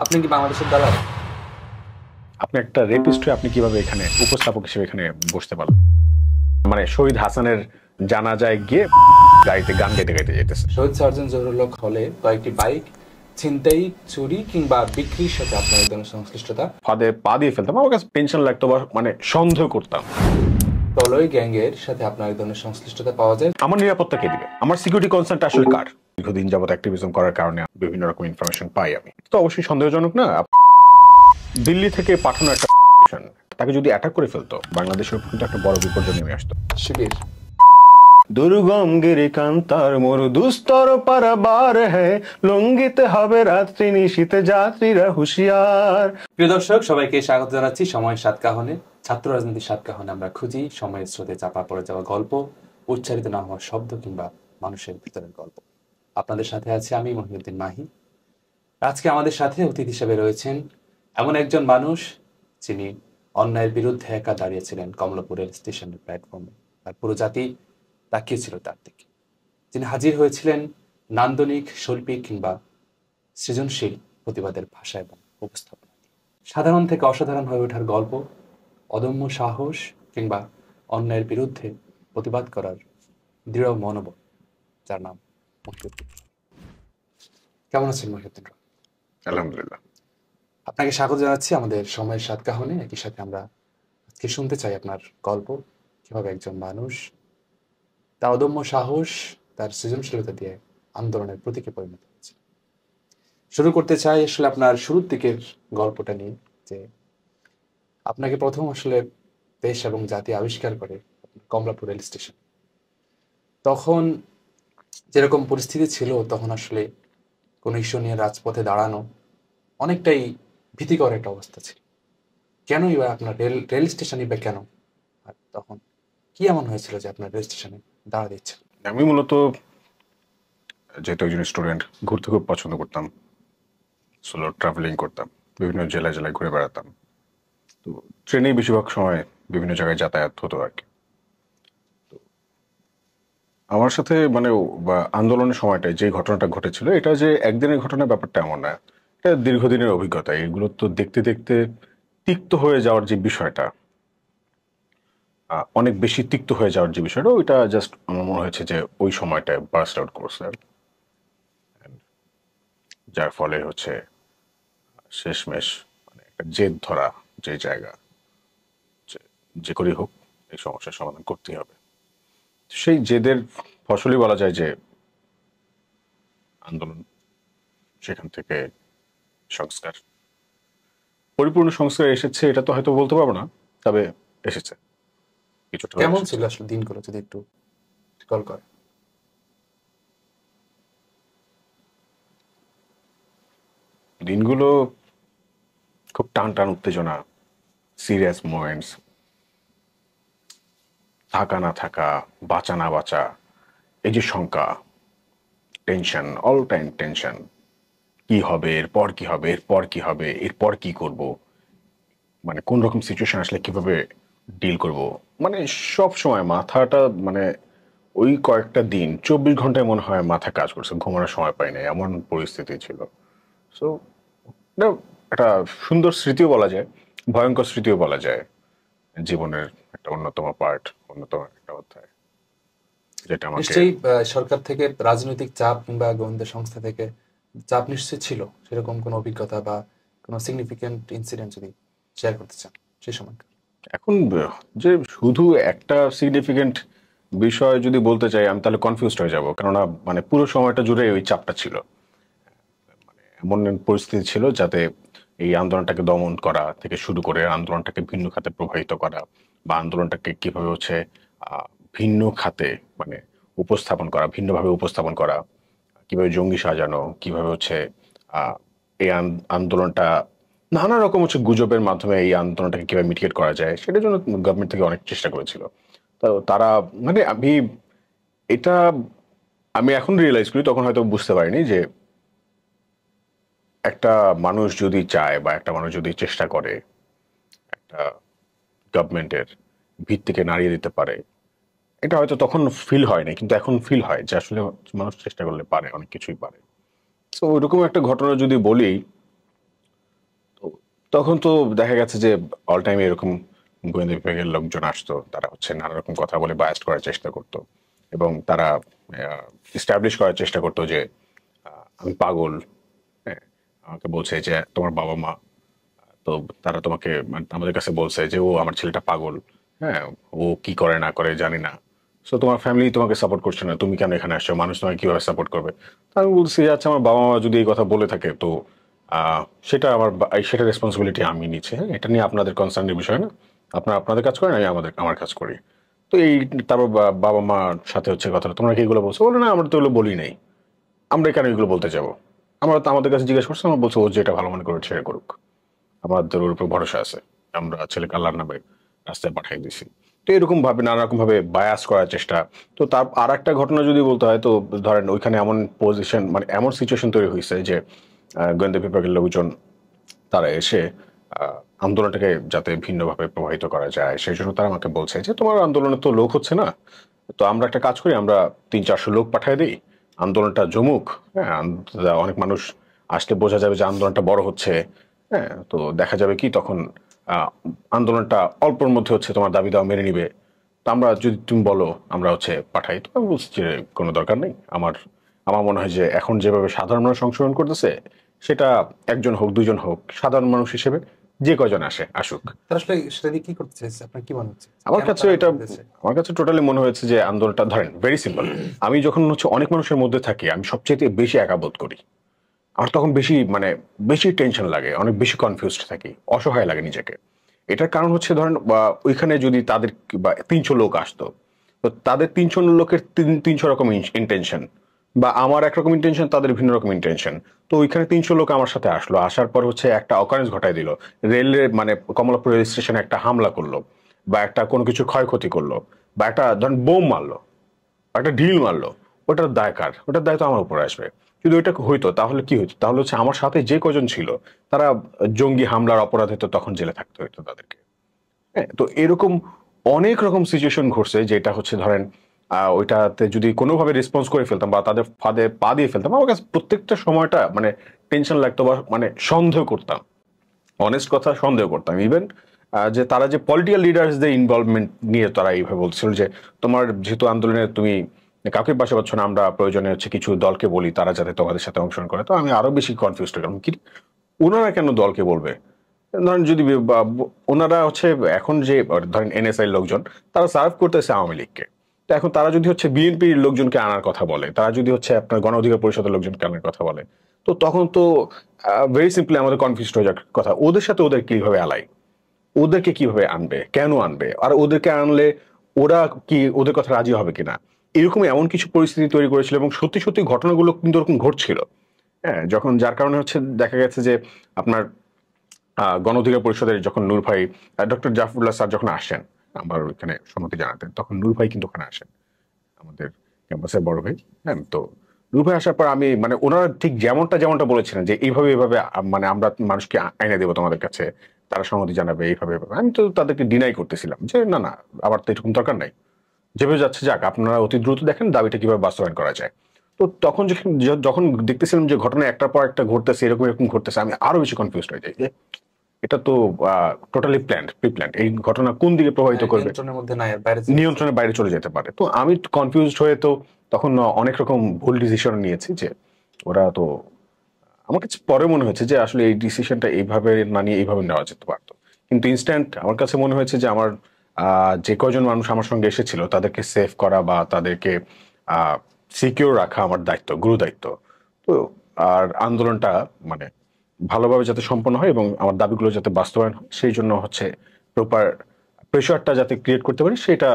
আপনি কি বাংলাদেশের দালাল? আপনি একটা রেপিস্ট হয়ে আপনি কিভাবে এখানে উপস্থাপক হিসেবে এখানে বসতে পারলেন? মানে শহীদ হাসানের জানাজায় গিয়ে গাড়িতে গান গাইতে গাইতে যেতেছে। শহীদ সার্জন জহুরুল হক হলে কয়েকটি বাইক ছিনতাই, চুরি কিংবা বিক্রির সাথে আপনার এই ধরনের সংশ্লিষ্টতা? ফাঁদে পা দিয়ে ফেলতাম, আমার কাছে টেনশন লাগতো বা মানে সন্দেহ করতাম। প্রলয় গ্যাংয়ের সাথে আপনার এই ধরনের সংশ্লিষ্টতা পাওয়া যায়? আমার নিরাপত্তা কে দিবে? আমার সিকিউরিটি কনসার্নটা আসলে কার? দীর্ঘদিন যাবত অ্যাক্টিভিজম করার কারণে বিভিন্ন রকম ইনফরমেশন পাই আমি, তো অবশ্যই সন্দেহজনক না। দিল্লি থেকে পাঠানো একটা তাকে যদি অ্যাটাক করে ফেলতো, বাংলাদেশের উপর কিন্তু একটা বড় বিপর্যয় নেমে আসতো। শিবির দুর্গম গিরিকান্তার মরু দুস্তর পারাবার হ্যাঁ, লঙ্ঘিতে হবে রাত্রি নিশীতে যাত্রীরা হুঁশিয়ার। প্রিয় দর্শক, সবাইকে স্বাগত জানাচ্ছি সময়ের সাতকাহনে। ছাত্র রাজনীতির সাতকাহনে আমরা খুঁজি সময়ের স্রোতে চাপা পড়ে যাওয়া গল্প, উচ্চারিত না হওয়া শব্দ কিংবা মানুষের ভিতরের গল্প। আপনাদের সাথে আছি আমি মহিউদ্দিন মাহি। আজকে আমাদের সাথে অতিথি হিসেবে রয়েছেন এমন একজন মানুষ যিনি অন্যায়ের বিরুদ্ধে একা দাঁড়িয়েছিলেন কমলাপুর রেল স্টেশনের প্ল্যাটফর্মে, আর পুরো জাতি তাকিয়েছিল তার দিকে। যিনি হাজির হয়েছিলেন নান্দনিক, শৈল্পিক কিংবা সৃজনশীল প্রতিবাদের ভাষা এবং উপস্থাপনা দিয়ে। সাধারণ থেকে অসাধারণ হয়ে ওঠার গল্প, অদম্য সাহস কিংবা অন্যায়ের বিরুদ্ধে প্রতিবাদ করার দৃঢ় মনোবল, যার নাম মহিউদ্দিন। কেমন আছেন মহিউদ্দিন? আলহামদুলিল্লাহ। আপনাকে স্বাগত জানাচ্ছি আমাদের সময়ের সাতকাহনে। একই সাথে আমরা আজকে শুনতে চাই আপনার গল্প, কিভাবে একজন মানুষ তার অদম্য সাহস, তার সৃজনশীলতা দিয়ে আন্দোলনের প্রতীকে পরিণত হয়েছে। শুরু করতে চাই আসলে আপনার শুরুর দিকের গল্পটা নিয়ে, যে আপনাকে প্রথম আসলে দেশ এবং জাতি আবিষ্কার করে কমলাপুর রেল স্টেশন। তখন যেরকম পরিস্থিতি ছিল, তখন আসলে কোনো ইস্যু নিয়ে রাজপথে দাঁড়ানো অনেকটাই ভীতিকর একটা অবস্থা ছিল। কেনই বা আপনার রেল স্টেশনই বা কেন? আর তখন কি এমন হয়েছিল যে আপনার রেল স্টেশনে দাঁড়া দিচ্ছে? আমি মূলত যেহেতু একজন স্টুডেন্ট, ঘুরতে খুব পছন্দ করতাম, সোলো ট্রাভেলিং করতাম, বিভিন্ন জেলায় জেলায় ঘুরে বেড়াতাম। তো ট্রেনেই বেশিরভাগ সময় বিভিন্ন জায়গায় যাতায়াত হতো আর কি। তো আমার সাথে মানে আন্দোলনের সময়টায় যে ঘটনাটা ঘটেছিল, এটা যে একদিনের ঘটনা ব্যাপারটা এমন না, এটা দীর্ঘদিনের অভিজ্ঞতা। এগুলো তো দেখতে দেখতে তিক্ত হয়ে যাওয়ার যে বিষয়টা, অনেক বেশি তিক্ত হয়ে যাওয়ার যে বিষয়টা, ওইটা জাস্ট আমার মনে হয়েছে যে ওই সময়টায় বার্স্ট আউট করছে, যার ফলে হচ্ছে শেষমেশ মানে একটা জেদ ধরা যে জায়গা, যে করেই হোক এই সমস্যার সমাধান করতেই হবে। সেই জেদের ফসলই বলা যায় যে আন্দোলন, সেখান থেকে সংস্কার, পরিপূর্ণ সংস্কার এসেছে এটা তো হয়তো বলতে পারবো না, তবে এসেছে কিছুটা। কেমন ছিল আসলে দিনগুলো, যদি একটু কল করে? দিনগুলো খুব টান টান উত্তেজনা, সিরিয়াস মোমেন্টস, থাকা না থাকা, বাঁচা না বাঁচা, এই যে শঙ্কা, টেনশন, অল টাইম টেনশন। কি হবে এরপর, কি হবে এরপর, কি হবে এরপর, কি করব, মানে কোন রকম সিচুয়েশন আসলে কিভাবে ডিল করব, মানে সব সময় মাথাটা মানে ওই কয়েকটা দিন 24 ঘন্টায় মনে হয় মাথা কাজ করছে, ঘুমানোর সময় পাই না, এমন পরিস্থিতি ছিল। সো একটা সুন্দর স্মৃতিও বলা যায়, ভয়ঙ্কর স্মৃতিও বলা যায়, জীবনের একটা অন্যতম পার্ট, অন্যতম একটা অধ্যায়, যেটা আমাকে। নিশ্চয়ই সরকার থেকে, রাজনৈতিক চাপ কিংবা গোয়েন্দা সংস্থা থেকে চাপ নিশ্চয়ই ছিল। সেরকম কোনো অভিজ্ঞতা বা কোনো সিগনিফিকেন্ট ইনসিডেন্ট যদি শেয়ার করতে চান সেই সময়? এখন যে শুধু একটা সিগনিফিকেন্ট বিষয় যদি বলতে চাই আমি, তাহলে কনফিউজড হয়ে যাব, কেননা মানে পুরো সময়টা জুড়ে ওই চাপটা ছিল। এমন পরিস্থিতি ছিল যাতে এই আন্দোলনটাকে দমন করা থেকে শুরু করে আন্দোলনটাকে ভিন্ন খাতে প্রভাবিত করা, বা আন্দোলনটাকে কিভাবে হচ্ছে ভিন্ন খাতে মানে উপস্থাপন করা, ভিন্নভাবে উপস্থাপন করা, কিভাবে জঙ্গি সাজানো, কিভাবে হচ্ছে এই আন্দোলনটা নানা রকম হচ্ছে গুজবের মাধ্যমে এই আন্দোলনটাকে কিভাবে মিটিগেট করা যায়, সেটার জন্য গভর্নমেন্ট থেকে অনেক চেষ্টা করেছিল। তো তারা মানে এটা আমি এখন রিয়েলাইজ করি, তখন হয়তো বুঝতে পারিনি যে একটা মানুষ যদি চায় বা একটা মানুষ যদি চেষ্টা করে, একটা গভর্নমেন্টের ভিত্তিকে নাড়িয়ে দিতে পারে। এটা হয়তো তখন ফিল হয়নি, কিন্তু এখন ফিল হয় যে আসলে মানুষ চেষ্টা করলে পারে, অনেক কিছুই পারে। তো ওইরকম একটা ঘটনা যদি বলি, তখন তো দেখা গেছে যে অল টাইম এরকম গোয়েন্দা বিভাগের লোকজন আসতো, তারা হচ্ছে নানা রকম কথা বলে বায়াস্ট করার চেষ্টা করতো এবং তারা ইস্টাবলিশ করার চেষ্টা করতো যে আমি পাগল। হ্যাঁ, আমাকে বলছে যে তোমার বাবা মা, তো তারা তোমাকে মানে আমাদের কাছে বলছে যে ও আমার ছেলেটা পাগল। হ্যাঁ, ও কি করে না করে জানি না। সো তোমার ফ্যামিলি তোমাকে সাপোর্ট করছে না, তুমি কেন এখানে আসছো, মানুষ তোমাকে কিভাবে সাপোর্ট করবে? তা আমি বলছি যে আচ্ছা, আমার বাবা মা যদি এই কথা বলে থাকে তো সেটা সেটা রেসপন্সিবিলিটি আমি নিচ্ছি। হ্যাঁ, এটা নিয়ে আপনাদের কনসার্নের বিষয় না। আপনারা আপনাদের কাজ করেন, আমি আমার কাজ করি। তো এই তারপর বাবা মার সাথে হচ্ছে কথা, তোমরা কি এগুলো বলছো? বলে না, আমরা তো এগুলো বলি নাই, আমরা কেন এগুলো বলতে যাবো? আমরা তো আমাদের কাছে জিজ্ঞেস করছি, আমরা বলছি ও যেটা ভালো মনে করে ছেড়ে করুক, আমাদের ওর উপর ভরসা আছে, আমরা ছেলেকে আল্লাহর নামে রাস্তায় পাঠিয়ে দিছি। তো এরকম ভাবে নানা রকম ভাবে বায়াস করার চেষ্টা। তো তার আর একটা ঘটনা যদি বলতে হয়, তো ধরেন ওইখানে এমন পজিশন মানে এমন সিচুয়েশন তৈরি হয়েছে যে গোয়েন্দা বিভাগের লোকজন তারা এসে আন্দোলনটাকে যাতে ভিন্নভাবে প্রভাবিত করা যায় সেই জন্য তারা আমাকে বলছে যে তোমার আন্দোলনে তো লোক হচ্ছে না, তো আমরা একটা কাজ করি, আমরা 300-400 লোক পাঠিয়ে দিই, আন্দোলনটা জমুক। হ্যাঁ, অনেক মানুষ আসলে বোঝা যাবে যে আন্দোলনটা বড় হচ্ছে। হ্যাঁ, তো দেখা যাবে কি তখন আহ, আন্দোলনটা অল্পর মধ্যে হচ্ছে তোমার দাবি দাওয়া মেনে নিবে। তো আমরা যদি তুমি বলো আমরা হচ্ছে পাঠাই, তো আমি বলছি যে কোনো দরকার নেই। আমার আমার মনে হয় যে এখন যেভাবে সাধারণ মানুষ অংশগ্রহণ করতেছে, সেটা একজন হোক দুজন হোক, সাধারণ মানুষ হিসেবে যে কয়জন আসে আসুক। তারা আসলে সেটা দিয়ে কি করতে চাইছে, আপনার কি মনে হচ্ছে, আমার কেন কাছে তারা এটা করতেছে? আমার কাছে টোটালি মনে হয়েছে যে আন্দোলনটা ধরেন ভেরি সিম্পল। আমি যখন হচ্ছে অনেক মানুষের মধ্যে থাকি, আমি সবচেয়ে বেশি একা বোধ করি। আমার তখন বেশি মানে বেশি টেনশন লাগে, অনেক বেশি কনফিউজড থাকি, অসহায় লাগে নিজেকে। এটার কারণ হচ্ছে ধরেন ওইখানে যদি তাদের বা 300 লোক আসতো, তো তাদের 300 লোকের 300 রকম ইন্টেনশন, বা আমার একরকম ইন্টেনশন, তাদের ভিন্ন রকম ইন্টেনশন। তো ওইখানে 300 লোক আমার সাথে আসলো, আসার পর হচ্ছে একটা অকারেন্স ঘটায় দিল, রেলের মানে কমলাপুর রেল স্টেশনে একটা হামলা করলো, বা একটা কোনো কিছু ক্ষয়ক্ষতি করলো, বা একটা ধরেন বোম মারলো, একটা ঢিল মারলো। ওটার দায় কার? ওটার দায় তো আমার উপর আসবে। যদি ওইটা হইতো তাহলে কি হইতো? তাহলে হচ্ছে আমার সাথে যে কজন ছিল তারা জঙ্গি হামলার অপরাধে তো তখন জেলে থাকতে হইতো তাদেরকে। হ্যাঁ, তো এরকম অনেক রকম সিচুয়েশন ঘটছে, যেটা হচ্ছে ধরেন ওইটাতে যদি কোনোভাবে রেসপন্স করে ফেলতাম বা তাদের ফাঁদে পা দিয়ে ফেলতাম, আমার কাছে প্রত্যেকটা সময়টা মানে টেনশন লাগতো, বা মানে সন্দেহ করতাম, অনেস্ট কথা সন্দেহ করতাম। ইভেন যে তারা যে পলিটিক্যাল লিডার্সদের ইনভলভমেন্ট নিয়ে তারা এইভাবে বলছিল যে তোমার যেহেতু আন্দোলনে তুমি কাউকে পাশে পাচ্ছ না, আমরা প্রয়োজনে হচ্ছে কিছু দলকে বলি তারা যাতে তোমাদের সাথে অংশগ্রহণ করে। তো আমি আরো বেশি কনফিউজ হয়ে গেলাম, কি ওনারা কেন দলকে বলবে? ধরেন যদি ওনারা হচ্ছে এখন যে ধরেন এনএসআই লোকজন, তারা সার্ভ করতেছে আওয়ামী লীগকে। তো এখন তারা যদি হচ্ছে বিএনপির লোকজনকে আনার কথা বলে, তারা যদি হচ্ছে আপনার গণ অধিকার পরিষদের লোকজনকে আনার কথা বলে, তো তখন তো ভেরি সিম্পলি আমাদের কনফিউজ হয়ে যাওয়ার কথা, ওদের সাথে ওদের কিভাবে আলাই, ওদেরকে কিভাবে আনবে, কেন আনবে, আর ওদেরকে আনলে ওরা কি ওদের কথা রাজি হবে কিনা। এরকম এমন কিছু পরিস্থিতি তৈরি করেছিল এবং সত্যি সত্যি ঘটনাগুলো কিন্তু ওরকম ঘটছিল। হ্যাঁ, যখন যার কারণে হচ্ছে দেখা গেছে যে আপনার গণ অধিকার পরিষদের যখন নূর ভাই, ডক্টর জাফরুল্লাহ স্যার যখন আসেন আমার ওইখানে সম্মতি জানাতেন, তখন নূর ভাই কিন্তু ওখানে আসেন, আমাদের ক্যাম্পাসের বড় ভাই। হ্যাঁ, তো নূর ভাই আসার পর আমি মানে ওনারা ঠিক যেমনটা যেমনটা বলেছিলেন যে এইভাবে এইভাবে মানে আমরা মানুষকে আইনে দেবো তোমাদের কাছে, তারা সম্মতি জানাবে এইভাবে এইভাবে, আমি তো তাদেরকে ডিনাই করতেছিলাম যে না না, আমার তো এরকম দরকার নাই, যেভাবে যাচ্ছে যাক, আপনারা অতি দ্রুত দেখেন দাবিটা কিভাবে বাস্তবায়ন করা যায়। তো তখন যখন দেখতেছিলাম যে ঘটনা একটার পর একটা ঘটতেছে, এরকম এরকম ঘটতেছে, আমি আরো বেশি কনফিউজ হয়ে যাই যে এটা তো টোটালি প্রি প্ল্যান্ড, এই ঘটনা কোন দিকে প্রভাবিত করবে, নিয়ন্ত্রণের মধ্যে নাই, আর বাইরে চলে গেছে। নিয়ন্ত্রণের বাইরে চলে যেতে পারে। তো আমি কনফিউজড হয়ে তো তখন অনেক রকম ভুল ডিসিশন নিয়েছি যে ওরা তো, আমার কাছে পরে মনে হয়েছে যে আসলে এই ডিসিশনটা এইভাবে না নিয়ে এইভাবে নেওয়া যেতে পারতো। কিন্তু ইনস্ট্যান্ট আমার কাছে মনে হয়েছে যে আমার যে কয়জন মানুষ আমার সঙ্গে এসেছিল তাদেরকে সেভ করা বা তাদেরকে সিকিউর রাখা আমার দায়িত্ব, গুরু দায়িত্ব। তো আর আন্দোলনটা মানে ভালোভাবে যাতে সম্পন্ন হয় এবং আমার দাবিগুলো যাতে বাস্তবায়ন হয়, সেই জন্য হচ্ছে প্রপার প্রেশারটা যাতে ক্রিয়েট করতে পারি, সেটা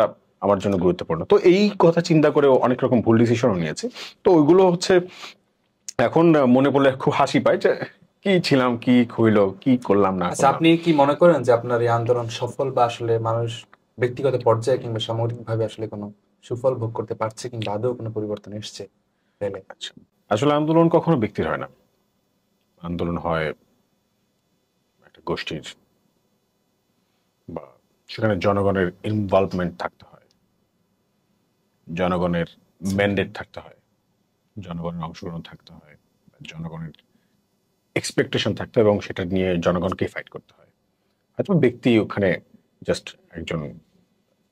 আমার জন্য গুরুত্বপূর্ণ। তো এই কথা চিন্তা করে অনেক রকম ভুল ডিসিশনও নিয়েছে। তো ওইগুলো হচ্ছে এখন মনে পড়লে খুব হাসি পায় যে কি ছিলাম, কি হইলো, কি করলাম না আচ্ছা, করলাম। আপনি কি মনে করেন যে আপনার এই আন্দোলন সফল, বা আসলে মানুষ ব্যক্তিগত পর্যায়ে কিংবা সামগ্রিকভাবে আসলে কোনো সুফল ভোগ করতে পারছে, কিংবা আদৌ কোনো পরিবর্তন এসছে রেলে? আচ্ছা, আসলে আন্দোলন কখনো ব্যক্তির হয় না, আন্দোলন হয় একটা গোষ্ঠীর, বা সেখানে জনগণের ইনভলভমেন্ট থাকতে হয়, জনগণের ম্যান্ডেট থাকতে হয়, জনগণের অংশগ্রহণ থাকতে হয়, জনগণের এক্সপেকটেশন থাকতো এবং সেটা নিয়ে জনগণকে ফাইট করতে হয়। হয়তো ব্যক্তি ওখানে জাস্ট একজন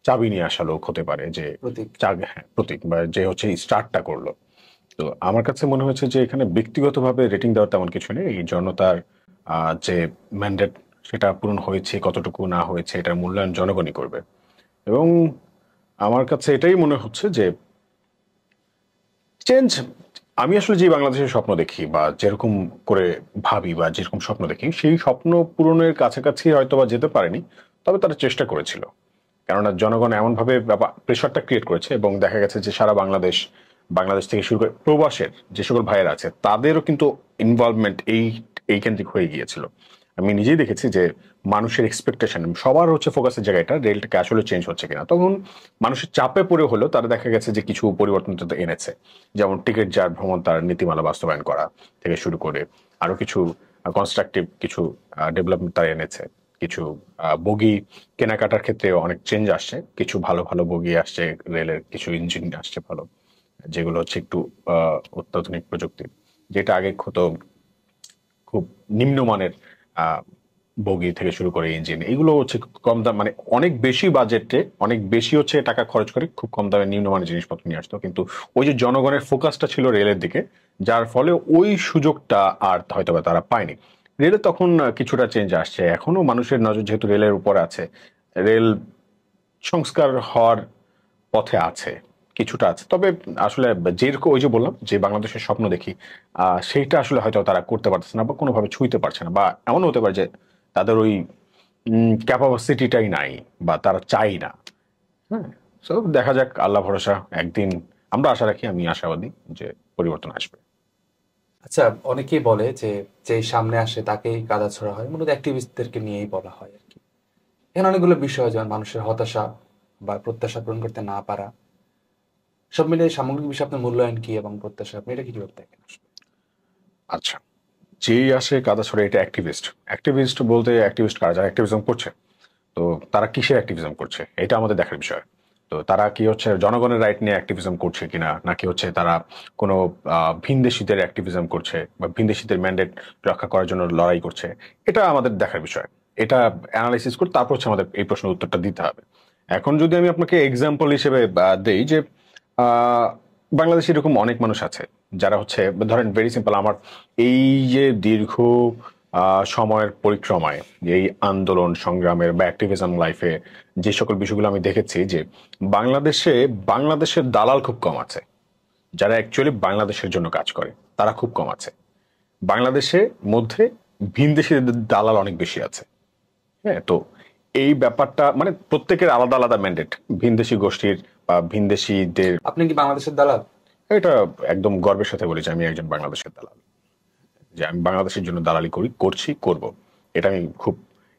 চাবি নিয়ে আসা লোক হতে পারে, যে প্রতীক। হ্যাঁ প্রতীক, বা যে হচ্ছে স্টার্টটা করলো। তো আমার কাছে মনে হয়েছে যে এখানে ব্যক্তিগতভাবে রেটিং দেওয়ার তেমন কিছু নেই। এই জনতার যে ম্যান্ডেট সেটা পূরণ হয়েছে কতটুকু না হয়েছে এটার মূল্যায়ন জনগণই করবে। এবং আমার কাছে এটাই মনে হচ্ছে যে চেঞ্জ, আমি আসলে যে বাংলাদেশের স্বপ্ন দেখি বা যেরকম করে ভাবি বা যেরকম স্বপ্ন দেখি সেই স্বপ্ন পূরণের কাছাকাছি হয়তো বা যেতে পারেনি, তবে তারা চেষ্টা করেছিল। কেননা জনগণ এমনভাবে প্রেশারটা ক্রিয়েট করেছে এবং দেখা গেছে যে সারা বাংলাদেশ, বাংলাদেশ থেকে শুরু করে প্রবাসের যে সকল ভাইয়েরা আছে তাদেরও কিন্তু ইনভলভমেন্ট এই কেন্দ্রিক হয়ে গিয়েছিল। আমি নিজেই দেখেছি যে মানুষের এক্সপেকটেশন সবার হচ্ছে ফোকাসের জায়গাটা রেলটাকে আসলে চেঞ্জ হচ্ছে কিনা। তখন মানুষের চাপে পড়ে হলেও তারা দেখা গেছে যে কিছু পরিবর্তন তো এনেছে, যেমন টিকিট যার ভ্রমণ তার নীতিমালা বাস্তবায়ন করা থেকে শুরু করে আরো কিছু কনস্ট্রাকটিভ কিছু ডেভেলপমেন্ট তারা এনেছে। কিছু বগি কেনাকাটার ক্ষেত্রে অনেক চেঞ্জ আসছে, কিছু ভালো ভালো বগি আসছে, রেলের কিছু ইঞ্জিন আসছে ভালো, যেগুলো হচ্ছে একটু অত্যাধুনিক প্রযুক্তির, যেটা আগে হতো খুব নিম্নমানের বগি থেকে শুরু করে ইঞ্জিন, এগুলো হচ্ছে কম দাম, মানে অনেক বেশি বাজেটে অনেক বেশি হচ্ছে টাকা খরচ করে খুব কম দামে নিম্নমানের জিনিসপত্র নিয়ে আসতো। কিন্তু ওই যে জনগণের ফোকাসটা ছিল রেলের দিকে, যার ফলে ওই সুযোগটা আর হয়তো বা তারা পায়নি। রেলে তখন কিছুটা চেঞ্জ আসছে, এখনো মানুষের নজর যেহেতু রেলের উপর আছে, রেল সংস্কার হওয়ার পথে আছে, কিছুটা আছে। তবে আসলে যেরকম ওই যে বললাম যে বাংলাদেশের স্বপ্ন দেখি সেইটা আসলে হয়তো তারা করতে পারতেছে না বা কোনোভাবে ছুঁইতে পারছে না, বা এমন হতে পারে যে তাদের ওই ক্যাপাসিটিটাই নাই বা তারা চাই না। হ্যাঁ, সো দেখা যাক, আল্লাহ ভরসা, একদিন আমরা আশা রাখি, আমি আশাবাদী যে পরিবর্তন আসবে। আচ্ছা, অনেকেই বলে যে যে সামনে আসে তাকেই কাদা ছোড়া হয়, মূলত অ্যাক্টিভিস্টদেরকে নিয়েই বলা হয় আর কি। এখানে অনেকগুলো বিষয়, যেমন মানুষের হতাশা বা প্রত্যাশা পূরণ করতে না পারা, সব মিলিয়ে সামগ্রিক বিষয়ে আপনার মূল্যায়ন কি এবং প্রত্যাশা, আপনি এটা কিভাবে দেখেন আসলে? আচ্ছা, যেই আসে কাদা ছড়ে এটা অ্যাক্টিভিস্ট। অ্যাক্টিভিস্ট বলতে অ্যাক্টিভিস্ট কারা, যারা অ্যাক্টিভিজম করছে। তো তারা কিসের অ্যাক্টিভিজম করছে এটা আমাদের দেখার বিষয়। তো তারা কি হচ্ছে জনগণের রাইট নিয়ে অ্যাক্টিভিজম করছে কিনা, নাকি হচ্ছে তারা কোনো ভিনদেশীদের অ্যাক্টিভিজম করছে বা ভিনদেশীদের ম্যান্ডেট রক্ষা করার জন্য লড়াই করছে, এটা আমাদের দেখার বিষয়। এটা অ্যানালাইসিস করে তারপর হচ্ছে আমাদের এই প্রশ্নের উত্তরটা দিতে হবে। এখন যদি আমি আপনাকে এক্সাম্পল হিসেবে দেই যে আহ, বাংলাদেশে এরকম অনেক মানুষ আছে যারা হচ্ছে, ধরেন ভেরি সিম্পল, আমার এই যে দীর্ঘ সময়ের পরিক্রমায়, এই আন্দোলন সংগ্রামের বা অ্যাক্টিভিজম লাইফে যে সকল বিষয়গুলো আমি দেখেছি যে বাংলাদেশের দালাল খুব কম আছে, যারা অ্যাকচুয়ালি বাংলাদেশের জন্য কাজ করে তারা খুব কম আছে। বাংলাদেশের মধ্যে ভিনদেশি দালাল অনেক বেশি আছে। হ্যাঁ, তো এই ব্যাপারটা মানে প্রত্যেকের আলাদা আলাদা ম্যান্ডেট, ভিনদেশি গোষ্ঠীর বা ভিনদেশিদের। আপনি কি বাংলাদেশের দালাল? এটা একদম গর্বের সাথে বলি যে আমি একজন বাংলাদেশের দালাল, যে আমি বাংলাদেশের জন্য দালালি করছি, করব। এটা আমি খুব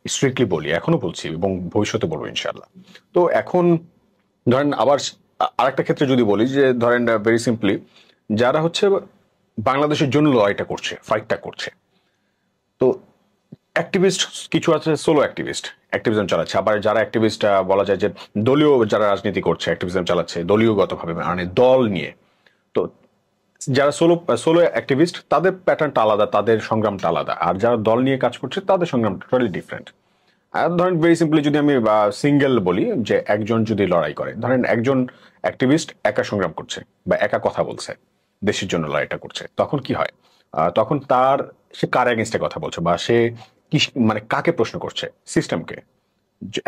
স্ট্রিক্টলি বলি, এখনো বলছি এবং ভবিষ্যতে বলবো ইনশাআল্লাহ। তো এখন ধরেন আবার আরেকটা ক্ষেত্রে যদি বলি যে ধরেন ভেরি সিম্পলি, যারা হচ্ছে বাংলাদেশের জন্য লড়াইটা করছে, ফাইটটা করছে, তো অ্যাক্টিভিস্ট কিছু আছে, সোলো অ্যাক্টিভিজম চালাচ্ছে। আবার যারা অ্যাক্টিভিস্ট বলা যায় যে দলীয়, যারা রাজনীতি করছে অ্যাক্টিভিজম চালাচ্ছে দলীয়গতভাবে, মানে দল নিয়ে। তো যারা সোলো সোলো অ্যাক্টিভিস্ট তাদের প্যাটার্নটা আলাদা, তাদের সংগ্রামটা আলাদা, আর যারা দল নিয়ে কাজ করছে তাদের সংগ্রামটা টোটালি ডিফারেন্ট। আর ধরেন ভেরি সিম্পলি যদি আমি সিঙ্গেল বলি, যে একজন যদি লড়াই করে, ধরেন একজন অ্যাক্টিভিস্ট একা সংগ্রাম করছে বা একা কথা বলছে, দেশের জন্য লড়াইটা করছে, তখন কি হয়? তখন সে কার এগেনস্টে কথা বলছে বা সে কি, মানে কাকে প্রশ্ন করছে? সিস্টেমকে,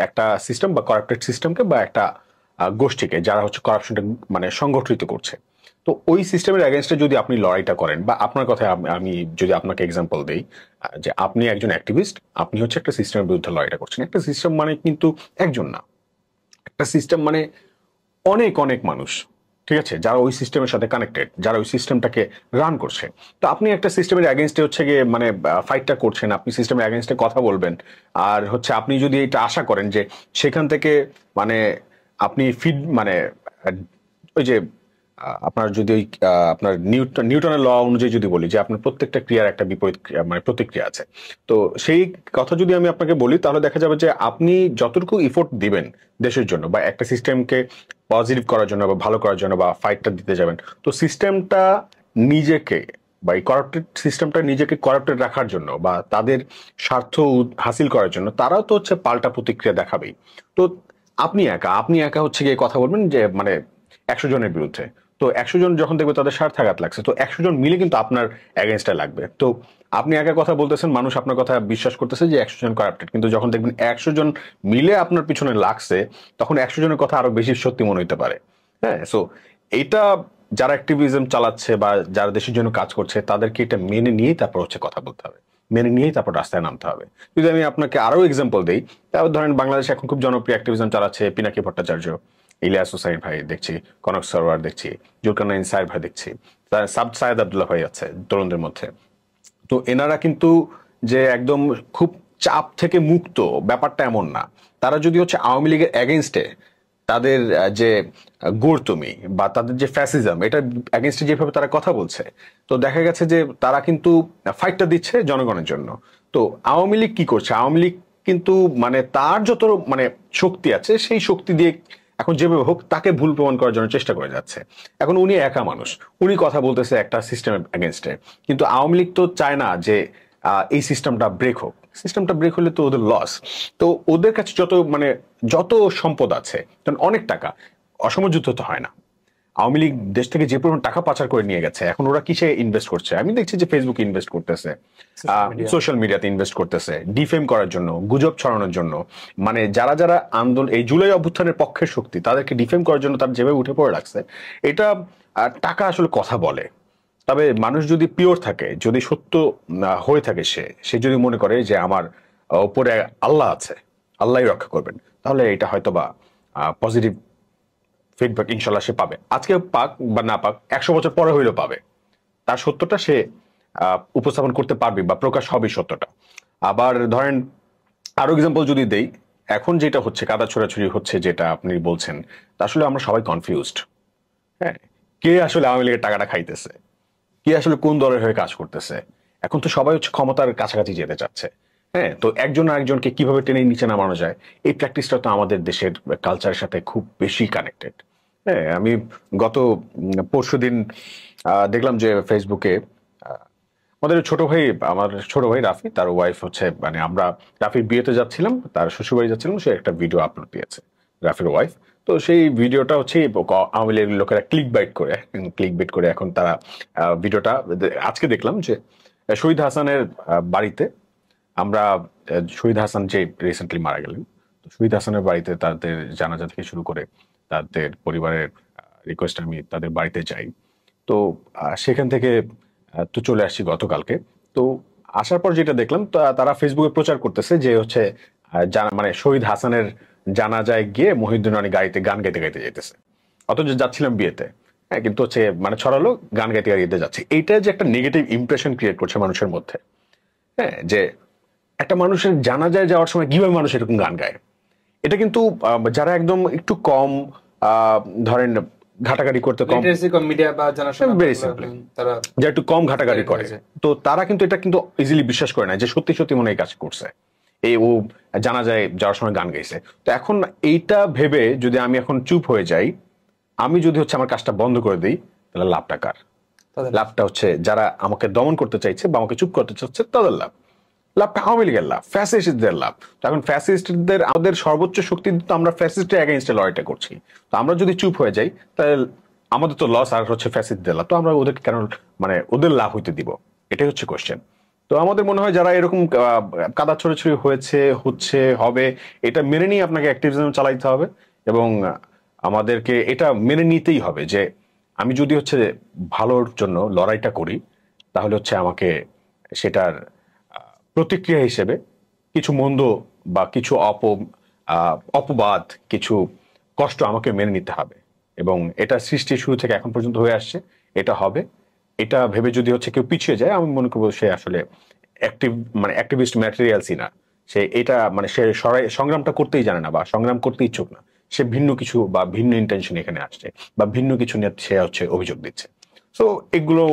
একটা সিস্টেম বা করাপ্টেড সিস্টেমকে বা একটা গোষ্ঠীকে যারা হচ্ছে করাপশনটা মানে সংগঠিত করছে। তো ওই সিস্টেমের এগেনস্টে যদি আপনি লড়াইটা করেন, বা আপনার কথায় আমি যদি আপনাকে এক্সাম্পল দেই, যে আপনি একজন অ্যাক্টিভিস্ট, আপনি হচ্ছে একটা সিস্টেমের বিরুদ্ধে লড়াইটা করছেন। একটা সিস্টেম মানে কিন্তু একজন না, একটা সিস্টেম মানে অনেক অনেক মানুষ, ঠিক আছে, যারা ওই সিস্টেমের সাথে কানেক্টেড, যারা ওই সিস্টেমটাকে রান করছে। তো আপনি একটা সিস্টেমের এগেনস্টে হচ্ছে গিয়ে মানে ফাইটটা করছেন, আপনি সিস্টেমের এগেনস্টে কথা বলবেন, আর হচ্ছে আপনি যদি এটা আশা করেন যে সেখান থেকে মানে আপনি মানে ওই যে আপনার যদি ওই আপনার নিউটনের ল অনুযায়ী যদি বলি যে আপনার প্রত্যেকটা ক্রিয়ার একটা বিপরীত ক্রিয়া মানে প্রতিক্রিয়া আছে, তো সেই কথা যদি আমি আপনাকে বলি তাহলে দেখা যাবে যে আপনি যতটুকু ইফোর্ট দিবেন দেশের জন্য বা একটা সিস্টেমকে পজিটিভ করার জন্য বা ভালো করার জন্য বা ফাইটটা দিতে যাবেন, তো সিস্টেমটা নিজেকে বা এই করাপ্টেড সিস্টেমটা নিজেকে করাপ্টেড রাখার জন্য বা তাদের স্বার্থ হাসিল করার জন্য তারাও তো হচ্ছে পাল্টা প্রতিক্রিয়া দেখাবেই। তো আপনি একা হচ্ছে গিয়ে কথা বলবেন যে মানে 100 জনের বিরুদ্ধে। তো 100 জন যখন দেখবে তাদের স্বার্থাঘাত লাগছে, তো 100 জন মিলে কিন্তু আপনার এগেনস্টে লাগবে। তো আপনি একা কথা বলতেছেন, মানুষ আপনার কথা বিশ্বাস করতেছে যে 100 জন কারাপ্টেড, কিন্তু যখন দেখবেন 100 জন মিলে আপনার পিছনে লাগছে, তখন 100 জনের কথা আরো বেশি সত্যি মনে হইতে পারে। হ্যাঁ, সো এটা যারা অ্যাক্টিভিজম চালাচ্ছে বা যারা দেশের জন্য কাজ করছে তাদেরকে এটা মেনে নিয়েই তারপর হচ্ছে কথা বলতে হবে, মেনে নিয়েই তারপর রাস্তায় নামতে হবে। যদি আমি আপনাকে আরো এক্সাম্পল দিই, তারপর ধরেন বাংলাদেশে এখন খুব জনপ্রিয় অ্যাক্টিভিজম চালাচ্ছে পিনাকি ভট্টাচার্য, ইলিয়াস হুসাইন ভাই দেখছি, কনক সরোয়ার দেখছি, জুলকারনাইন সাহেব ভাই দেখছি, সাইদ আব্দুল্লাহ ভাই আছে তরুণদের মধ্যে। তো এনারা কিন্তু যে একদম খুব চাপ থেকে মুক্ত, ব্যাপারটা এমন না। তারা যদি হচ্ছে আওয়ামী লীগের এগেনস্টে তাদের যে গোরতমি বা তাদের যে ফ্যাসিজম, এটা এগেনস্টে যেভাবে তারা কথা বলছে, তো দেখা গেছে যে তারা কিন্তু ফাইটটা দিচ্ছে জনগণের জন্য। তো আওয়ামী লীগ কি করছে? আওয়ামী লীগ কিন্তু মানে তার যত মানে শক্তি আছে সেই শক্তি দিয়ে এখন যেভাবে হোক তাকে ভুল প্রমাণ করার জন্য চেষ্টা করে যাচ্ছে। এখন উনি একা মানুষ, উনি কথা বলতেছে একটা সিস্টেমের এগেনস্টে, কিন্তু আওয়ামী লীগ তো চায় না যে এই সিস্টেমটা ব্রেক হোক। সিস্টেমটা ব্রেক হলে তো ওদের লস। তো ওদের কাছে যত সম্পদ আছে, অনেক টাকা, অসম যুদ্ধ তো হয় না। আওয়ামী লীগ দেশ থেকে যে পরিমাণ টাকা পাচার করে নিয়ে গেছে, এখন ওরা কিসে ইনভেস্ট করছে? আমি দেখছি যে ফেসবুকে ইনভেস্ট করতেছে, সোশ্যাল মিডিয়াতে ইনভেস্ট করতেছে, ডিফেম করার জন্য, গুজব ছড়ানোর জন্য। মানে যারা যারা আন্দোলন, এই জুলাই অভ্যুত্থানের পক্ষের শক্তি, তাদেরকে ডিফেম করার জন্য তারা যেভাবে উঠে পড়ে রাখছে, এটা টাকা আসলে কথা বলে। তবে মানুষ যদি পিওর থাকে, যদি সত্য হয়ে থাকে, সে যদি মনে করে যে আমার উপরে আল্লাহ আছে, আল্লাহই রক্ষা করবেন, তাহলে এটা হয়তো বা পজিটিভ ফিডব্যাক ইনশাল্লাহ সে পাবে। আজকে পাক বা না পাক, 100 বছর পরে হইলেও পাবে। তার সত্যটা সে উপস্থাপন করতে পারবে বা প্রকাশ হবে সত্যটা। আবার ধরেন আরো এক্সাম্পল যদি দেই, এখন যেটা হচ্ছে কাদা ছোড়াছুড়ি হচ্ছে, যেটা আপনি বলছেন, আসলে আমরা সবাই কনফিউজড। হ্যাঁ, কে আসলে আওয়ামী লীগের টাকাটা খাইতেছে, কে আসলে কোন দলের হয়ে কাজ করতেছে? এখন তো সবাই হচ্ছে ক্ষমতার কাছাকাছি যেতে চাচ্ছে। হ্যাঁ, তো একজন আরেকজনকে কিভাবে টেনে নিচে নামানো যায়, এই প্র্যাকটিসটা তো আমাদের দেশের কালচারের সাথে খুব বেশি কানেক্টেড। হ্যাঁ, আমি গত পরশুদিন দেখলাম যে ফেসবুকে আমাদের আমার ছোট ভাই রাফি, তার ওয়াইফ হচ্ছে, মানে আমরা রাফির বিয়েতে যাচ্ছিলাম, তার শ্বশুরবাড়ি যাচ্ছিলাম, সে একটা ভিডিও আপলোড দিয়েছে, রাফির ওয়াইফ। তো সেই ভিডিওটা হচ্ছে আওয়ামী লীগের লোকেরা ক্লিক বেট করে এখন তারা ভিডিওটা আজকে দেখলাম যে শহীদ হাসানের বাড়িতে আমরা, শহীদ হাসান যে রিসেন্টলি মারা গেলেন, তো শহীদ হাসানের বাড়িতে তাদের জানাজা থেকে শুরু করে তাদের পরিবারের রিকোয়েস্ট আমি তাদের বাড়িতে যাই। তো সেখান থেকে তো চলে আসছি গতকালকে। তো আসার পর যেটা দেখলাম, তারা ফেসবুকে প্রচার করতেছে যে হচ্ছে মানে শহীদ হাসানের জানাজায় গিয়ে মহিউদ্দিন রানী গাড়িতে গান গাইতে গাইতে যেতেছে, অথচ যাচ্ছিলাম বিয়েতে। হ্যাঁ, কিন্তু হচ্ছে মানে ছড়ালো গান গাইতে গাইতে যাচ্ছে। এইটা যে একটা নেগেটিভ ইমপ্রেশন ক্রিয়েট করছে মানুষের মধ্যে। হ্যাঁ, যে একটা মানুষের জানাজায় যাওয়ার সময় কিভাবে মানুষ এরকম গান গায়, এটা কিন্তু যারা একদম একটু কম ধরেন ঘাটাঘাটি করতে কম, মিডিয়া বা জানাশোনা ভেরি সিম্পলি তারা যারা একটু কম ঘাটাঘাটি করে, তো তারা কিন্তু এটা কিন্তু ইজিলি বিশ্বাস করে না যে সত্যি সত্যি মনে এই কাজ করছে, এই ও জানা যায় যাওয়ার সময় গান গাইছে। তো এখন এইটা ভেবে যদি আমি এখন চুপ হয়ে যাই, আমি যদি হচ্ছে আমার কাজটা বন্ধ করে দিই, তাহলে লাভটা কার? লাভটা হচ্ছে যারা আমাকে দমন করতে চাইছে বা আমাকে চুপ করতে চাচ্ছে তাদের লাভ। লাভটা আওয়ামী লীগের লাভ, ফ্যাসিস্টদের লাভ। তো এখন ফ্যাসিস্টদের আমাদের সর্বোচ্চ শক্তি তো আমরা ফ্যাসিস্টের এগেইনস্টে লড়াইটা করছি। তো আমরা যদি চুপ হয়ে যাই, তাহলে আমাদের তো লস, আর হচ্ছে ফ্যাসিস্টদের লাভ। তো আমরা ওদেরকে কেন মানে ওদের লাভ হইতে দিব? এটাই হচ্ছে কোশ্চেন। তো আমাদের মনে হয় যারা এরকম কাদা ছড়াছড়ি হচ্ছে হবে, এটা মেনে নিয়ে আপনাকে অ্যাক্টিভিজম চালাইতে হবে, এবং আমাদেরকে এটা মেনে নিতেই হবে যে আমি যদি হচ্ছে ভালোর জন্য লড়াইটা করি, তাহলে হচ্ছে আমাকে সেটার প্রতিক্রিয়া হিসেবে কিছু মন্দ বা কিছু অপবাদ, কিছু কষ্ট আমাকে মেনে নিতে হবে। এবং এটা সৃষ্টি শুরু থেকে এখন পর্যন্ত হয়ে আসছে, এটা হবে। এটা ভেবে যদি হচ্ছে কেউ পিছিয়ে যায়, আমি মনে করবো সে আসলে অ্যাক্টিভিস্ট ম্যাটেরিয়ালসই না। সে এটা মানে সে সংগ্রামটা করতেই জানে না বা সংগ্রাম করতে ইচ্ছুক না। সে ভিন্ন কিছু বা ভিন্ন ইন্টেনশন এখানে আসছে বা ভিন্ন কিছু নিয়ে সে হচ্ছে অভিযোগ দিচ্ছে। সো এগুলো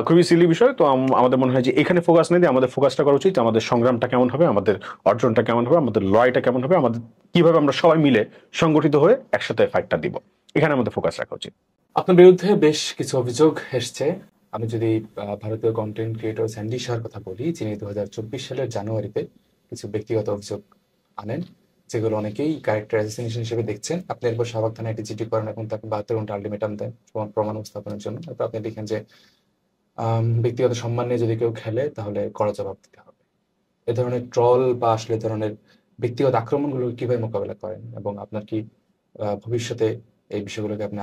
খুবই সিলি বিষয়। তো আমাদের মনে হয় যে এখানে ফোকাস না দিয়ে আমাদের ফোকাসটা করা উচিত আমাদের সংগ্রামটা কেমন হবে, আমাদের অর্জনটা কেমন হবে, আমাদের লড়াইটা কেমন হবে, আমাদের কিভাবে আমরা সবাই মিলে সংগঠিত হয়ে একসাথে ফাইটটা দিব, এখানে আমাদের ফোকাস রাখা উচিত। আপনার বিরুদ্ধে বেশ কিছু অভিযোগ এসছে, আমি যদি ভারতীয় কন্টেন্ট ক্রিয়েটর স্যান্ডি শাহর কথা বলি, যিনি 2024 সালের জানুয়ারিতে কিছু ব্যক্তিগত অভিযোগ আনেন, যেগুলো অনেকেই ক্যারেক্টার অ্যাসাসিনেশন হিসেবে দেখছেন। আপনি এরপর শাহবাগ থানায় একটি চিঠি করেন এবং তাকে 72 ঘন্টা আলটিমেটাম দেন প্রমাণ উপস্থাপনের জন্য। তারপর আপনি লিখেন যে ব্যক্তিগত সম্মান নিয়ে যদি কেউ খেলে তাহলে কড়া জবাব দিতে হবে। এ ধরনের ট্রল বা আসলে এ ধরনের ব্যক্তিগত আক্রমণগুলো কিভাবে মোকাবেলা করেন, এবং আপনার কি ভবিষ্যতে এই বিষয়গুলোকে আপনি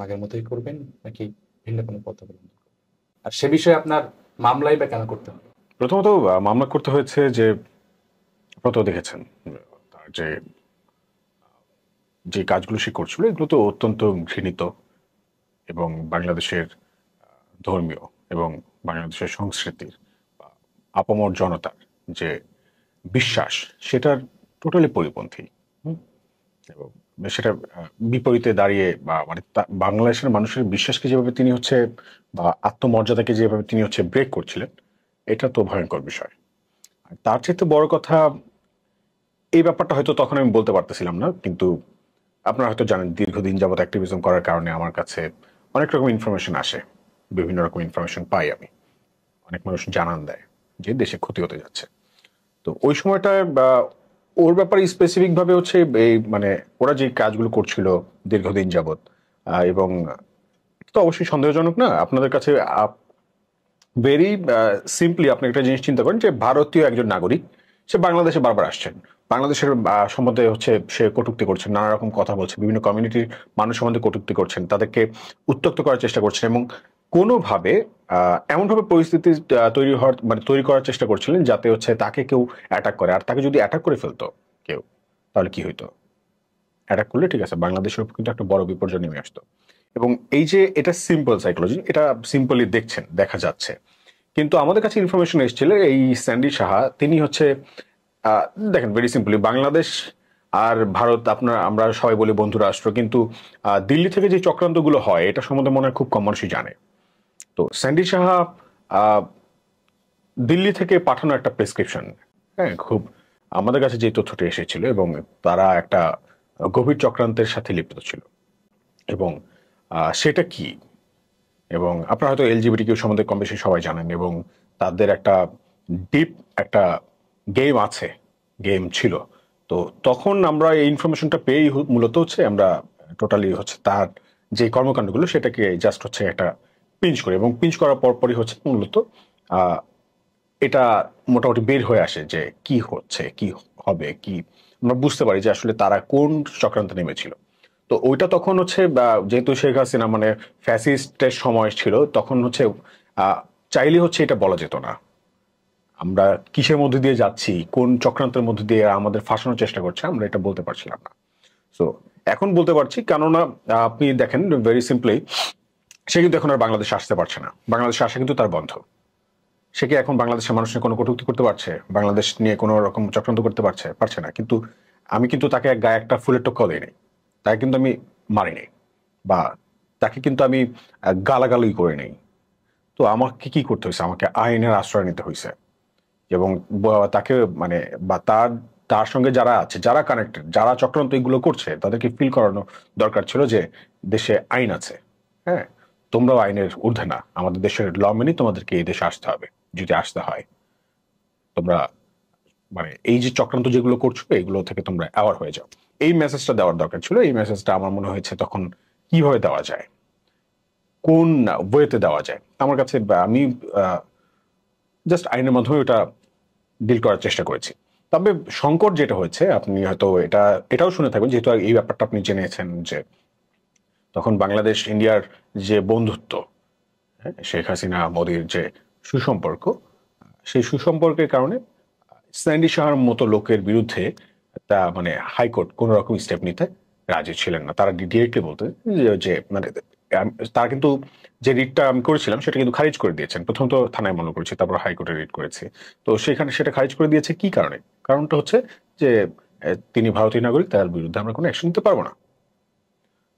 আগের মতোই করবেন, নাকি ভিন্ন কোনো পথ অবলম্বন করবেন? আর সে বিষয়ে আপনার মামলাই বা কেন করতে হবে? প্রথমত মামলা করতে হয়েছে যে প্রথম দেখেছেন তার যে যে কাজগুলো সে করছিল এগুলো তো অত্যন্ত ঘৃণিত এবং বাংলাদেশের ধর্মীয় এবং বাংলাদেশের সংস্কৃতির বা আপামর জনতার যে বিশ্বাস সেটার টোটালি পরিপন্থী। এবং সেটা বিপরীতে দাঁড়িয়ে বা মানে বাংলাদেশের মানুষের বিশ্বাসকে যেভাবে তিনি হচ্ছে বা আত্মমর্যাদাকে যেভাবে তিনি হচ্ছে ব্রেক করছিলেন, এটা তো ভয়ঙ্কর বিষয়। আর তার চাইতে বড় কথা, এই ব্যাপারটা হয়তো তখন আমি বলতে পারতেছিলাম না, কিন্তু আপনারা হয়তো জানেন দীর্ঘদিন যাবত অ্যাক্টিভিজম করার কারণে আমার কাছে অনেক রকম ইনফরমেশন আসে, বিভিন্ন রকম ইনফরমেশন পাই আমি, অনেক মানুষ জানান দেয় যে দেশে ক্ষতি হতে যাচ্ছে। তো ওই সময়টা বা ওর ব্যাপারে স্পেসিফিক ভাবে হচ্ছে এই মানে ওরা যে কাজগুলো করছিল দীর্ঘদিন যাবত এবং তো অবশ্যই সন্দেহজনক না আপনাদের কাছে। ভেরি সিম্পলি আপনি একটা জিনিস চিন্তা করেন যে ভারতীয় একজন নাগরিক, সে বাংলাদেশে বারবার আসছেন, বাংলাদেশের সম্বন্ধে হচ্ছে সে কটূক্তি করছেন, নানা রকম কথা বলছে, বিভিন্ন কমিউনিটির মানুষ সম্বন্ধে কটূক্তি করছেন, তাদেরকে উত্ত্যক্ত করার চেষ্টা করছেন এবং কোনোভাবে এমনভাবে পরিস্থিতি তৈরি করার চেষ্টা করছিলেন যাতে হচ্ছে তাকে কেউ অ্যাটাক করে। আর তাকে যদি অ্যাটাক করে ফেলতো কেউ, তাহলে কি হইতো? অ্যাটাক করলে ঠিক আছে, বাংলাদেশের উপর কিন্তু একটা বড় বিপর্যয় নেমে আসতো। এবং এই যে এটা সিম্পল সাইকোলজি, এটা সিম্পলি দেখা যাচ্ছে, কিন্তু আমাদের কাছে ইনফরমেশন এসেছিল এই স্যান্ডি সাহা তিনি হচ্ছে দেখেন ভেরি সিম্পলি বাংলাদেশ আর ভারত আমরা সবাই বলি বন্ধু রাষ্ট্র, কিন্তু দিল্লি থেকে যে চক্রান্তগুলো হয় এটা সম্বন্ধে মনে হয় খুব কম মানুষই জানে। তো স্যান্ডি সাহা দিল্লি থেকে পাঠানো একটা প্রেসক্রিপশন, হ্যাঁ, খুব আমাদের কাছে যে তথ্যটি এসেছিল এবং তারা একটা গভীর চক্রান্তের সাথে লিপ্ত ছিল এবং সেটা কি, এবং আপনারা হয়তো এলজিবিটি কিউ সম্বন্ধে কম বেশি সবাই জানেন এবং তাদের একটা ডিপ একটা গেম ছিল। তো তখন আমরা এই ইনফরমেশনটা পেয়েই মূলত হচ্ছে আমরা টোটালি হচ্ছে তার যে কর্মকাণ্ডগুলো সেটাকে জাস্ট হচ্ছে একটা পিঞ্চ করি এবং পিঞ্চ করার পরপরই হচ্ছে মূলত এটা মোটামুটি বের হয়ে আসে যে কি হচ্ছে, কি হবে, কি আমরা বুঝতে পারি যে আসলে তারা কোন চক্রান্তে নেমেছিল। তো ওইটা তখন হচ্ছে যেহেতু শেখ হাসিনা মানে ফ্যাসিস্টের সময় ছিল, তখন হচ্ছে চাইলে হচ্ছে এটা বলা যেত না আমরা কিসের মধ্যে দিয়ে যাচ্ছি, কোন চক্রান্তের মধ্যে দিয়ে আমাদের ফাঁসানোর চেষ্টা করছে, আমরা এটা বলতে পারছিলাম না। সো এখন বলতে পারছি, কেননা আপনি দেখেন ভেরি সিম্পলি সে কিন্তু এখন আর বাংলাদেশে আসতে পারছে না, বাংলাদেশে আসা কিন্তু তার বন্ধ। সে কি এখন বাংলাদেশের মানুষ নিয়ে কোনো কটূক্তি করতে পারছে, বাংলাদেশ নিয়ে কোনো রকম চক্রান্ত করতে পারছে না, কিন্তু আমি কিন্তু তাকে গায়ে একটা ফুলের টোক্কাও দিই নাই, তাকে কিন্তু আমি মারি নাই বা তাকে কিন্তু আমি গালাগালি করে নেই। তো আমাকে কি করতে হয়েছে, আমাকে আইনের আশ্রয় নিতে হয়েছে এবং তাকে মানে বা তার সঙ্গে যারা আছে, যারা কানেক্টেড, যারা চক্রান্ত এগুলো করছে তাদেরকে ফিল করানো দরকার ছিল যে দেশে আইন আছে, হ্যাঁ, তোমরাও আইনের ঊর্ধ্বে না, আমাদের দেশের ল মেনে তোমাদেরকে এই দেশে আসতে হবে, যদি আসতে হয় তোমরা মানে এই যে চক্রান্ত যেগুলো করছো এগুলো থেকে তোমরা অ্যাওয়ার হয়ে যাও। এই মেসেজটা দেওয়ার দরকার ছিল। এই মেসেজটা আমার মনে হয়েছে তখন কিভাবে দেওয়া যায়, কোন ওয়েতে দেওয়া যায়, আমার কাছে আমি জাস্ট আইনের মাধ্যমে ওটা ডিল করার চেষ্টা করেছি। তবে সংকট যেটা হয়েছে, আপনি হয়তো এটাও শুনে থাকবেন, যেহেতু এই ব্যাপারটা আপনি জেনেছেন যে তখন বাংলাদেশ ইন্ডিয়ার যে বন্ধুত্ব, শেখ হাসিনা মোদির যে সুসম্পর্ক, সেই সুসম্পর্কের কারণে স্যান্ডি শাহর মতো লোকের বিরুদ্ধে তা মানে হাইকোর্ট কোন রকম স্টেপ নিতে রাজি ছিলেন না। তারা ডিরেক্টলি বলতে যে মানে তারা কিন্তু যে রিটটা আমি করেছিলাম সেটা কিন্তু খারিজ করে দিয়েছেন। প্রথম তো থানায় মামলা করেছি, তারপর হাইকোর্টে রিট করেছি। তো সেখানে সেটা খারিজ করে দিয়েছে কি কারণে? কারণটা হচ্ছে যে তিনি ভারতীয় নাগরিক, তার বিরুদ্ধে আমরা কোনো অ্যাকশন নিতে পারবো না।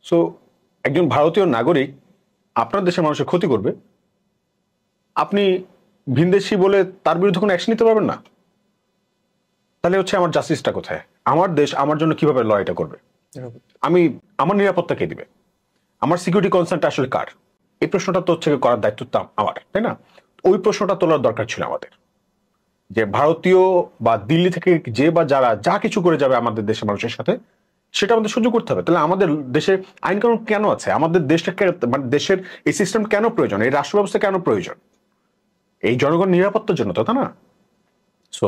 সো একজন ভারতীয় নাগরিক আপনার দেশের মানুষের ক্ষতি করবে, আপনি ভিনদেশি বলে তার বিরুদ্ধে কোনো অ্যাকশন নিতে পারবেন না? তাহলে হচ্ছে আমার জাস্টিসটা কোথায়? আমার দেশ আমার জন্য কিভাবে লড়াইটা করবে? আমার নিরাপত্তা কে দিবে? আমার সিকিউরিটি কনসার্নটা আসলে কার? এই প্রশ্নটা তো হচ্ছে করার দায়িত্ব তো আমার, তাই না? ওই প্রশ্নটা তোলার দরকার ছিল আমাদের, যে ভারতীয় বা দিল্লি থেকে যে বা যারা যা কিছু করে যাবে আমাদের দেশের মানুষের সাথে, সেটা আমাদের সহ্য করতে হবে। তাহলে আমাদের দেশে আইন কানুন কেন আছে? আমাদের দেশটা মানে দেশের এই সিস্টেম কেন প্রয়োজন? এই রাষ্ট্র ব্যবস্থা কেন প্রয়োজন? এই জনগণ নিরাপত্তার জন্য তো, তাই না? সো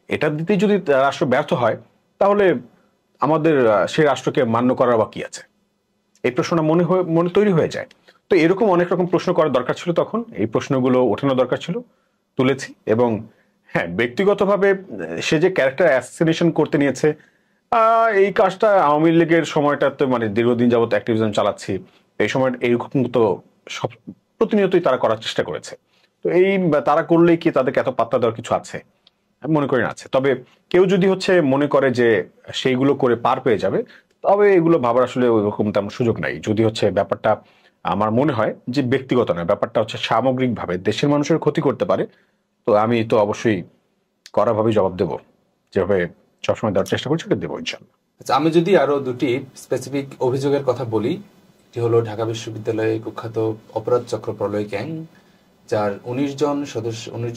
এটা দিতে যদি রাষ্ট্র ব্যর্থ হয়, তাহলে আমাদের সেই রাষ্ট্রকে মান্য করার বা কি আছে? এই প্রশ্নটা মনে তৈরি হয়ে যায়। তো এরকম অনেক রকম প্রশ্ন করার দরকার ছিল তখন, এই প্রশ্নগুলো ওঠানো দরকার ছিল, তুলেছি। এবং হ্যাঁ, ব্যক্তিগতভাবে সে যে ক্যারেক্টার অ্যাসিনেশন করতে নিয়েছে, এই কাজটা আওয়ামী লীগের সময়টাতে মানে দীর্ঘদিন যাবত অ্যাক্টিভিজম চালাচ্ছি, এই সময় এইরকম তো সব প্রতিনিয়তই তারা করার চেষ্টা করেছে। তো এই তারা করলেই কি তাদেরকে এত পাত্তা দেওয়ার কিছু আছে? আমি মনে করি না আছে। তবে কেউ যদি হচ্ছে মনে করে যে সেইগুলো করে পার পেয়ে যাবে, তবে এগুলো ভাবার আসলে ওইরকম তেমন সুযোগ নাই। যদি হচ্ছে ব্যাপারটা আমার মনে হয় যে ব্যক্তিগত নয়, ব্যাপারটা হচ্ছে সামগ্রিকভাবে দেশের মানুষের ক্ষতি করতে পারে, তো আমি তো অবশ্যই কড়াভাবে জবাব দেবো, যেভাবে সবসময় দেওয়ার চেষ্টা করছি ওটা দেবো ইনশাল্লাহ। আচ্ছা, আমি যদি আরো দুটি স্পেসিফিক অভিযোগের কথা বলি, একটি হলো ঢাকা বিশ্ববিদ্যালয়ে কুখ্যাত অপরাধ চক্র প্রলয় গ্যাং, যার 19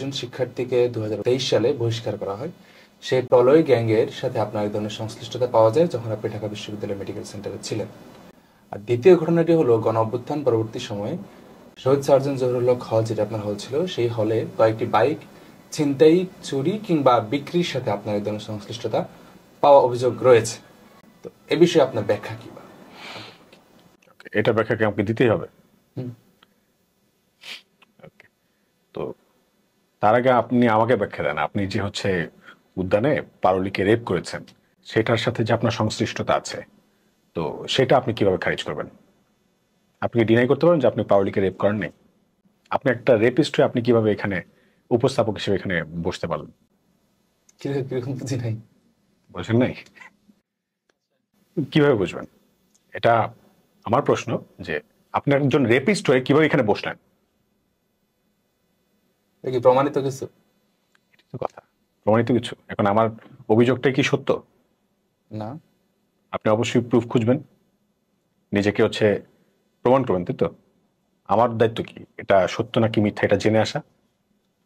জন শিক্ষার্থীকে 2023 সালে বহিষ্কার করা হয়। সেই প্রলয় গ্যাংয়ের সাথে আপনার এক ধরনের সংশ্লিষ্টতা পাওয়া যায় যখন আপনি ঢাকা বিশ্ববিদ্যালয় মেডিকেল সেন্টারে ছিলেন। আর দ্বিতীয় ঘটনাটি হলো গণ অভ্যুত্থান পরবর্তী সময়ে শহীদ সার্জন জহুরুল হক হল, যেটা আপনার হল ছিল, সেই হলে কয়েকটি বাইক ছিনতাই, চুরি কিংবা বিক্রির সাথে আপনার এক ধরনের সংশ্লিষ্টতা পাওয়া অভিযোগ রয়েছে। তো এ বিষয়ে আপনার ব্যাখ্যা কি? এটা ব্যাখ্যা কি আমাকে দিতেই হবে? Okay. তো তার আগে আপনি আমাকে ব্যাখ্যা দেন, আপনি যে হচ্ছে উদ্যানে পারুলিকে রেপ করেছেন, সেটার সাথে যে আপনার সংশ্লিষ্টতা আছে, তো সেটা আপনি কিভাবে খারিজ করবেন? আপনি কি ডিনাই করতে পারেন যে আপনি পারুলিকে রেপ করেন নাই? আপনি একটা রেপিস্ট হয়ে আপনি কিভাবে এখানে উপস্থাপক হিসেবে এখানে বসতে পারলেন? কিরকম বুঝি নাই? বুঝেন নাই? কিভাবে বুঝবেন? এটা আমার প্রশ্ন, যে আপনি একজন রেপিস্ট হয়ে কিভাবে এখানে বসলেন? এটা কি প্রমাণিত কিছু? এটাই তো কথা, প্রমাণিত কিছু। এখন আমার অভিযোগটাই কি সত্য? না। আপনি অবশ্যই প্রুফ খুঁজবেন, নিজেকে হচ্ছে প্রমাণ করবেন, তাই তো? আমার দায়িত্ব কি এটা সত্য নাকি মিথ্যা এটা জেনে আসা?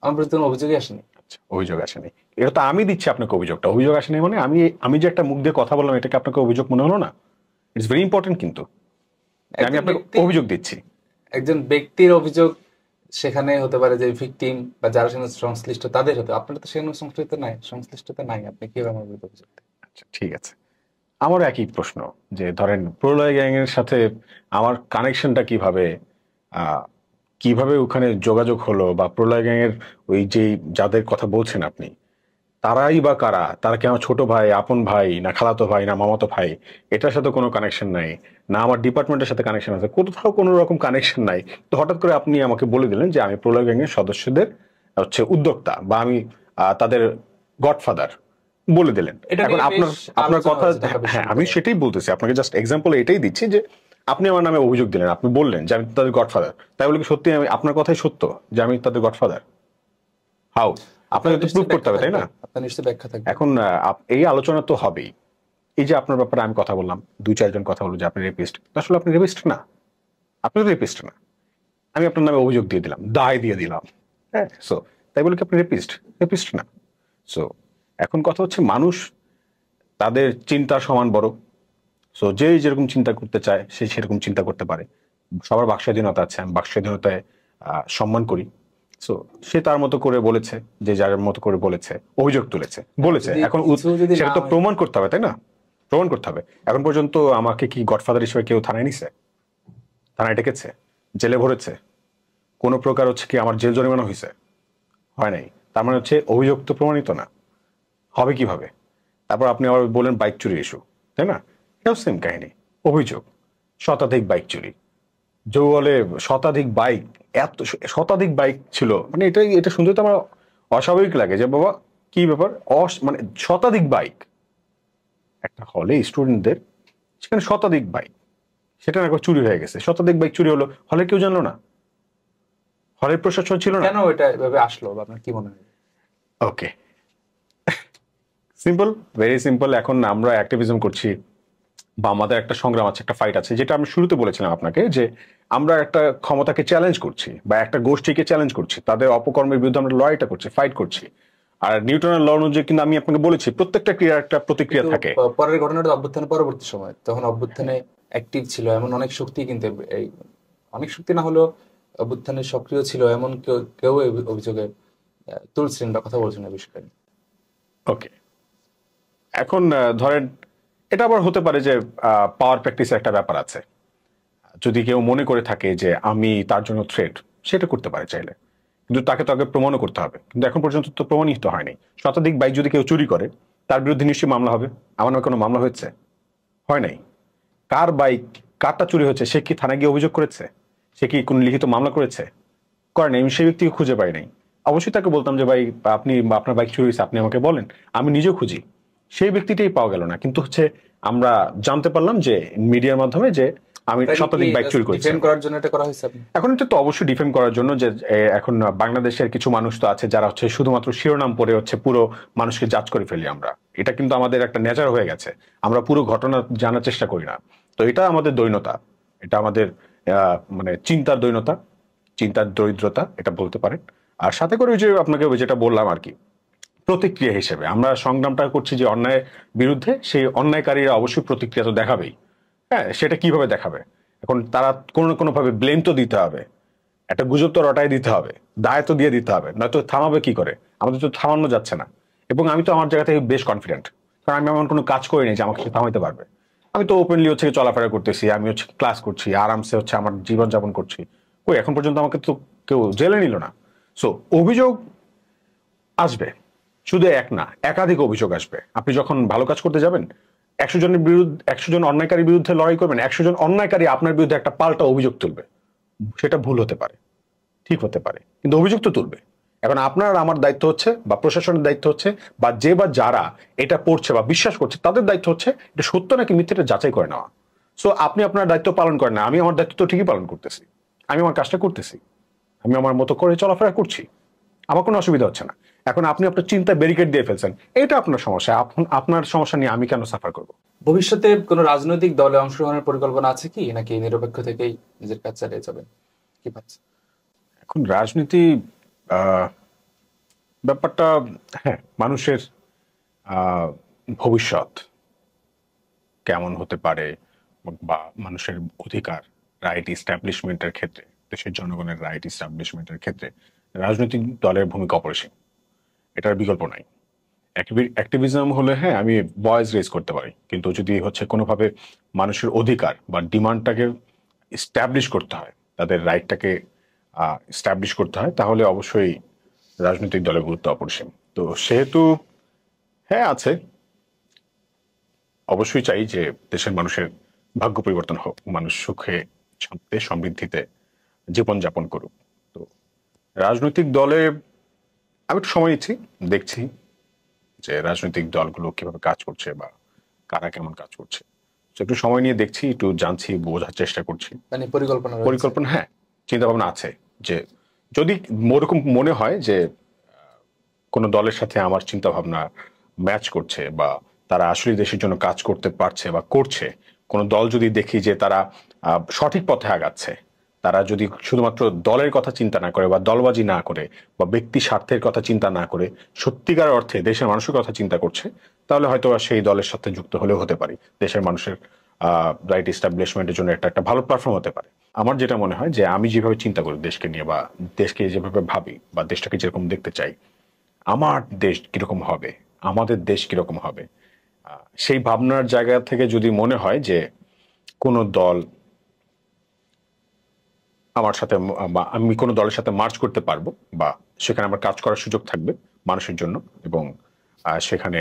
আমার বিরুদ্ধে কোনো অভিযোগই আসেনি। আচ্ছা, অভিযোগ আসেনি, এটা তো আমি দিচ্ছি আপনাকে অভিযোগটা। অভিযোগ আসেনি মানে আমি যে একটা মুখ দিয়ে কথা বললাম, এটাকে আপনাকে অভিযোগ মনে হলো না? ইটস ভেরি ইম্পর্টেন্ট কিন্তু, আমি আপনাকে অভিযোগ দিচ্ছি। একজন ব্যক্তির অভিযোগ সেখানে হতে পারে যে ভিকটিম বা যারা সেখানে সংশ্লিষ্ট তাদের হতে, আপনার তো সেখানে সংশ্লিষ্টতা নাই, আপনি কিভাবে আমার বিরুদ্ধে অভিযোগ দেন? আচ্ছা ঠিক আছে, আমার একই প্রশ্ন, যে ধরেন প্রলয় গ্যাং এর সাথে আমার কানেকশনটা কিভাবে, কিভাবে ওখানে যোগাযোগ হলো, বা প্রলয় গ্যাং এর ওই যে যাদের কথা বলছেন আপনি, তারাই বা কারা? তারা কি আমার ছোট ভাই, আপন ভাই, না খালাতো ভাই, না মামাতো ভাই? এটার সাথে কোনো কানেকশন নাই, না আমার ডিপার্টমেন্টের সাথে কানেকশন আছে, কোথাও কোনো রকম কানেকশন নাই। তো হঠাৎ করে আপনি আমাকে বলে দিলেন যে আমি প্রলয় গ্যাং এর সদস্যদের হচ্ছে উদ্যোক্তা, বা আমি তাদের গডফাদার বলে দিলেন। এখন আপনার আপনার কথা, হ্যাঁ আমি সেটাই বলতেছি আপনাকে, জাস্ট এক্সাম্পল এটাই দিচ্ছি যে আপনি আমার নামে অভিযোগ দিলেন, আপনি বললেন যে আমি তাদের গডফাদার, তাই বলে কি সত্যি আমি আপনার কথাই সত্য যে আমি তাদের গডফাদার? হাউ? আপনাকে তো প্রুভ করতে হবে, তাই না? আপনার নিশ্চয়ই ব্যাখ্যা থাকবে। এখন এই আলোচনা তো হবেই। এই যে আপনার ব্যাপারে আমি কথা বললাম, 2-4 জন কথা বললো যে আপনি রেপিস্ট, আসলে আপনি রেপিস্ট না, আপনি রেপিস্ট না। আমি আপনার নামে অভিযোগ দিয়ে দিলাম, দায় দিয়ে দিলাম, হ্যাঁ। সো তাই বলে কি আপনি রেপিস্ট না? সো এখন কথা হচ্ছে মানুষ তাদের চিন্তা সমান বড়। সো যে যেরকম চিন্তা করতে চায় সে সেরকম চিন্তা করতে পারে, সবার বাক স্বাধীনতা আছে, আমি বাক স্বাধীনতায় সম্মান করি। সো সে তার মতো করে বলেছে, যে যার মতো করে বলেছে, অভিযোগ তুলেছে, বলেছে। এখন সেটা তো প্রমাণ করতে হবে, তাই না? প্রমাণ করতে হবে। এখন পর্যন্ত আমাকে কি গডফাদার হিসেবে কেউ থানায় নিছে? থানায় ডেকেছে? জেলে ভরেছে? কোনো প্রকার হচ্ছে কি আমার জেল জরিমানা হয়েছে? হয় নাই। তার মানে হচ্ছে অভিযোগ তো প্রমাণিত না, হবে কিভাবে? তারপর আপনি আবার বলেন বাইক চুরি ইস্যু, তাই না? এটাও সেম কাহিনী, অভিযোগ শতাধিক বাইক চুরি। বলে শতাধিক বাইক, এত শতাধিক বাইক ছিল, মানে এটা শুনতে তো আমার অস্বাভাবিক লাগে যে বাবা কি ব্যাপার, মানে শতাধিক বাইক একটা হলে স্টুডেন্টদের, সেখানে শতাধিক বাইক, সেটা একবার চুরি হয়ে গেছে। শতাধিক বাইক চুরি হলো, হলে কেউ জানলো না? হলের প্রশাসন ছিল না? কেন এটা এভাবে আসলো আপনার কি মনে হয়? ওকে, সিম্পল, ভেরি সিম্পল। এখন আমরা অ্যাক্টিভিজম করছি, বা আমাদের একটা সংগ্রাম আছে, একটা ফাইট আছে, যেটা আমি শুরুতে বলেছিলাম আপনাকে, যে আমরা একটা ক্ষমতাকে চ্যালেঞ্জ করছি বা একটা গোষ্ঠীকে চ্যালেঞ্জ করছি, তাদের অপকর্মের বিরুদ্ধে আমরা লড়াইটা করছি, ফাইট করছি। আর নিউটনের ল অনুযায়ী কিন্তু আমি আপনাকে বলেছি প্রত্যেকটা ক্রিয়ার একটা প্রতিক্রিয়া কিন্তু থাকে। পরের ঘটনাটা অভ্যুত্থানের পরবর্তী সময়, তখন অভ্যুত্থানে অ্যাক্টিভ ছিল এমন অনেক শক্তি কিন্তু এই অনেক শক্তি না হলেও অভ্যুত্থানে সক্রিয় ছিল এমন কেউ কেউ এই অভিযোগে তুলছিলেন বা কথা বলছেন না বিষয়টা নিয়ে। ওকে, এখন ধরেন এটা আবার হতে পারে যে পাওয়ার প্র্যাকটিসের একটা ব্যাপার আছে। যদি কেউ মনে করে থাকে যে আমি তার জন্য থ্রেট, সেটা করতে পারে চাইলে, কিন্তু তাকে তো আগে প্রমাণও করতে হবে, কিন্তু এখন পর্যন্ত তো প্রমাণিত হয়নি। শতাধিক বাইক যদি কেউ চুরি করে, তার বিরুদ্ধে নিশ্চয়ই মামলা হবে। আমার নামে কোনো মামলা হয়েছে? হয় নাই। কার বাইক, কারটা চুরি হয়েছে, সে কি থানায় গিয়ে অভিযোগ করেছে? সে কি কোনো লিখিত মামলা করেছে? করে নাই। আমি সেই ব্যক্তিকে খুঁজে পাই নাই। অবশ্যই তাকে বলতাম যে ভাই, আপনি বা আপনার বাইক চুরি হয়েছে, আপনি আমাকে বলেন, আমি নিজেও খুঁজি। সেই ব্যক্তিটাই পাওয়া গেল না, কিন্তু হচ্ছে আমরা জানতে পারলাম যে মিডিয়ার মাধ্যমে যে আমি তাকে কি শতাধিক বাইক চুরি করেছি। ডিফেন্ড করার জন্য এটা করা হয়েছে আপনি? এখন এটা তো অবশ্যই ডিফেন্ড করার জন্য যে এখন বাংলাদেশের কিছু মানুষ তো আছে যারা হচ্ছে শুধুমাত্র শিরোনাম পড়ে হচ্ছে পুরো মানুষকে জাজ করে ফেলি আমরা। এটা কিন্তু আমাদের একটা নেচার হয়ে গেছে, আমরা পুরো ঘটনা জানার চেষ্টা করি না। তো এটা আমাদের দৈন্যতা, এটা আমাদের মানে চিন্তার দৈন্যতা, চিন্তার দরিদ্রতা এটা বলতে পারেন। আর সাথে করে ওই যে আপনাকে ওই যেটা বললাম আর কি, প্রতিক্রিয়া হিসেবে আমরা সংগ্রামটা করছি যে অন্যায়ের বিরুদ্ধে, সেই অন্যায়কারীরা অবশ্যই প্রতিক্রিয়া তো দেখাবেই। হ্যাঁ, সেটা কিভাবে দেখাবে? এখন তারা কোনো না কোনো ভাবে ব্লেম তো দিতে হবে, একটা গুজব তো রটাই দিতে হবে, দায় তো দিয়ে দিতে হবে, নয়তো থামাবে কি করে? আমাদের তো থামানো যাচ্ছে না। এবং আমি তো আমার জায়গা থেকে বেশ কনফিডেন্ট, কারণ আমি এমন কোনো কাজ করিনি যে আমাকে সে থামাইতে পারবে। আমি তো ওপেনলি হচ্ছে চলাফেরা করতেছি, আমি হচ্ছে ক্লাস করছি, আরামসে হচ্ছে আমার জীবন যাপন করছি। কই এখন পর্যন্ত আমাকে তো কেউ জেলে নিল না। সো অভিযোগ আসবে, শুধু এক না, একাধিক অভিযোগ আসবে। আপনি যখন ভালো কাজ করতে যাবেন, 100 জনের বিরুদ্ধে, 100 জন অন্যায়কারীর বিরুদ্ধে লড়াই করবেন, 100 জন অন্যায়কারী আপনার বিরুদ্ধে একটা পাল্টা অভিযোগ তুলবে। সেটা ভুল হতে পারে, ঠিক হতে পারে, কিন্তু অভিযোগ তো তুলবে। এখন আপনার আর আমার দায়িত্ব হচ্ছে, বা প্রশাসনের দায়িত্ব হচ্ছে, বা যে বা যারা এটা পড়ছে বা বিশ্বাস করছে তাদের দায়িত্ব হচ্ছে এটা সত্য নাকি মিথ্যেটা যাচাই করে নেওয়া। সো আপনি আপনার দায়িত্ব পালন করেন না, আমি আমার দায়িত্ব তো ঠিকই পালন করতেছি। আমি আমার কাজটা করতেছি, আমি আমার মতো করে চলাফেরা করছি, আমার কোনো অসুবিধা হচ্ছে না। এখন আপনি আপনার চিন্তায় ব্যারিকেড দিয়ে ফেলছেন, এটা আপনার সমস্যা। আপনার সমস্যা নিয়ে আমি কেন সাফার করব? ভবিষ্যতে কোনো রাজনৈতিক দলে অংশগ্রহণের পরিকল্পনা আছে কি, নাকি নিরপেক্ষ থেকেই নিজের কাজ চালিয়ে যাবেন? কি ভাবছেন? এখন রাজনীতি আহ, ব্যাপারটা, হ্যাঁ, মানুষের আহ, ভবিষ্যৎ কেমন হতে পারে, বা মানুষের অধিকার, রাইট ইস্টাবলিশমেন্টের ক্ষেত্রে, দেশের জনগণের রাইট ইস্টাবলিশমেন্টের ক্ষেত্রে রাজনৈতিক দলের ভূমিকা অপরিসীম। এটার বিকল্প নাই। অ্যাক্টিভিজম হলে হ্যাঁ আমি ভয়েস রেজ করতে পারি, কিন্তু যদি হচ্ছে কোনোভাবে মানুষের অধিকার বা ডিমান্ডটাকে স্ট্যাবলিশ করতে হয়, তাদের রাইটটাকে স্ট্যাবলিশ করতে হয়, তাহলে অবশ্যই রাজনৈতিক দলের গুরুত্ব অপরিসীম। তো সেহেতু হ্যাঁ আছে, অবশ্যই চাই যে দেশের মানুষের ভাগ্য পরিবর্তন হোক, মানুষ সুখে শান্তিতে সমৃদ্ধিতে জীবনযাপন করুক। তো রাজনৈতিক দলে আমি একটু সময় নিচ্ছি, দেখছি যে রাজনৈতিক দলগুলো কিভাবে কাজ করছে বা কারা কেমন কাজ করছে। তো একটু সময় নিয়ে দেখছি, একটু জানছি, বোঝার চেষ্টা করছি। মানে পরিকল্পনা রয়েছে? পরিকল্পনা, হ্যাঁ, চিন্তা ভাবনা আছে যে যদি ওরকম মনে হয় যে কোনো দলের সাথে আমার চিন্তা ভাবনা ম্যাচ করছে, বা তারা আসলে দেশের জন্য কাজ করতে পারছে বা করছে, কোনো দল যদি দেখি যে তারা সঠিক পথে আগাচ্ছে, তারা যদি শুধুমাত্র দলের কথা চিন্তা না করে বা দলবাজি না করে বা ব্যক্তি স্বার্থের কথা চিন্তা না করে সত্যিকার অর্থে দেশের মানুষের কথা চিন্তা করছে, তাহলে হয়তো সেই দলের সাথে যুক্ত হলেও হতে পারি। দেশের মানুষের রাইট এস্টাবলিশমেন্টের জন্য একটা একটা ভালো প্ল্যাটফর্ম হতে পারে। আমার যেটা মনে হয় যে আমি যেভাবে চিন্তা করি দেশকে নিয়ে, বা দেশকে যেভাবে ভাবি, বা দেশটাকে যেরকম দেখতে চাই, আমার দেশ কিরকম হবে, আমাদের দেশ কিরকম হবে, সেই ভাবনার জায়গা থেকে যদি মনে হয় যে কোনো দল আমার সাথে, বা আমি কোনো দলের সাথে মার্চ করতে পারবো, বা সেখানে আমার কাজ করার সুযোগ থাকবে মানুষের জন্য, এবং সেখানে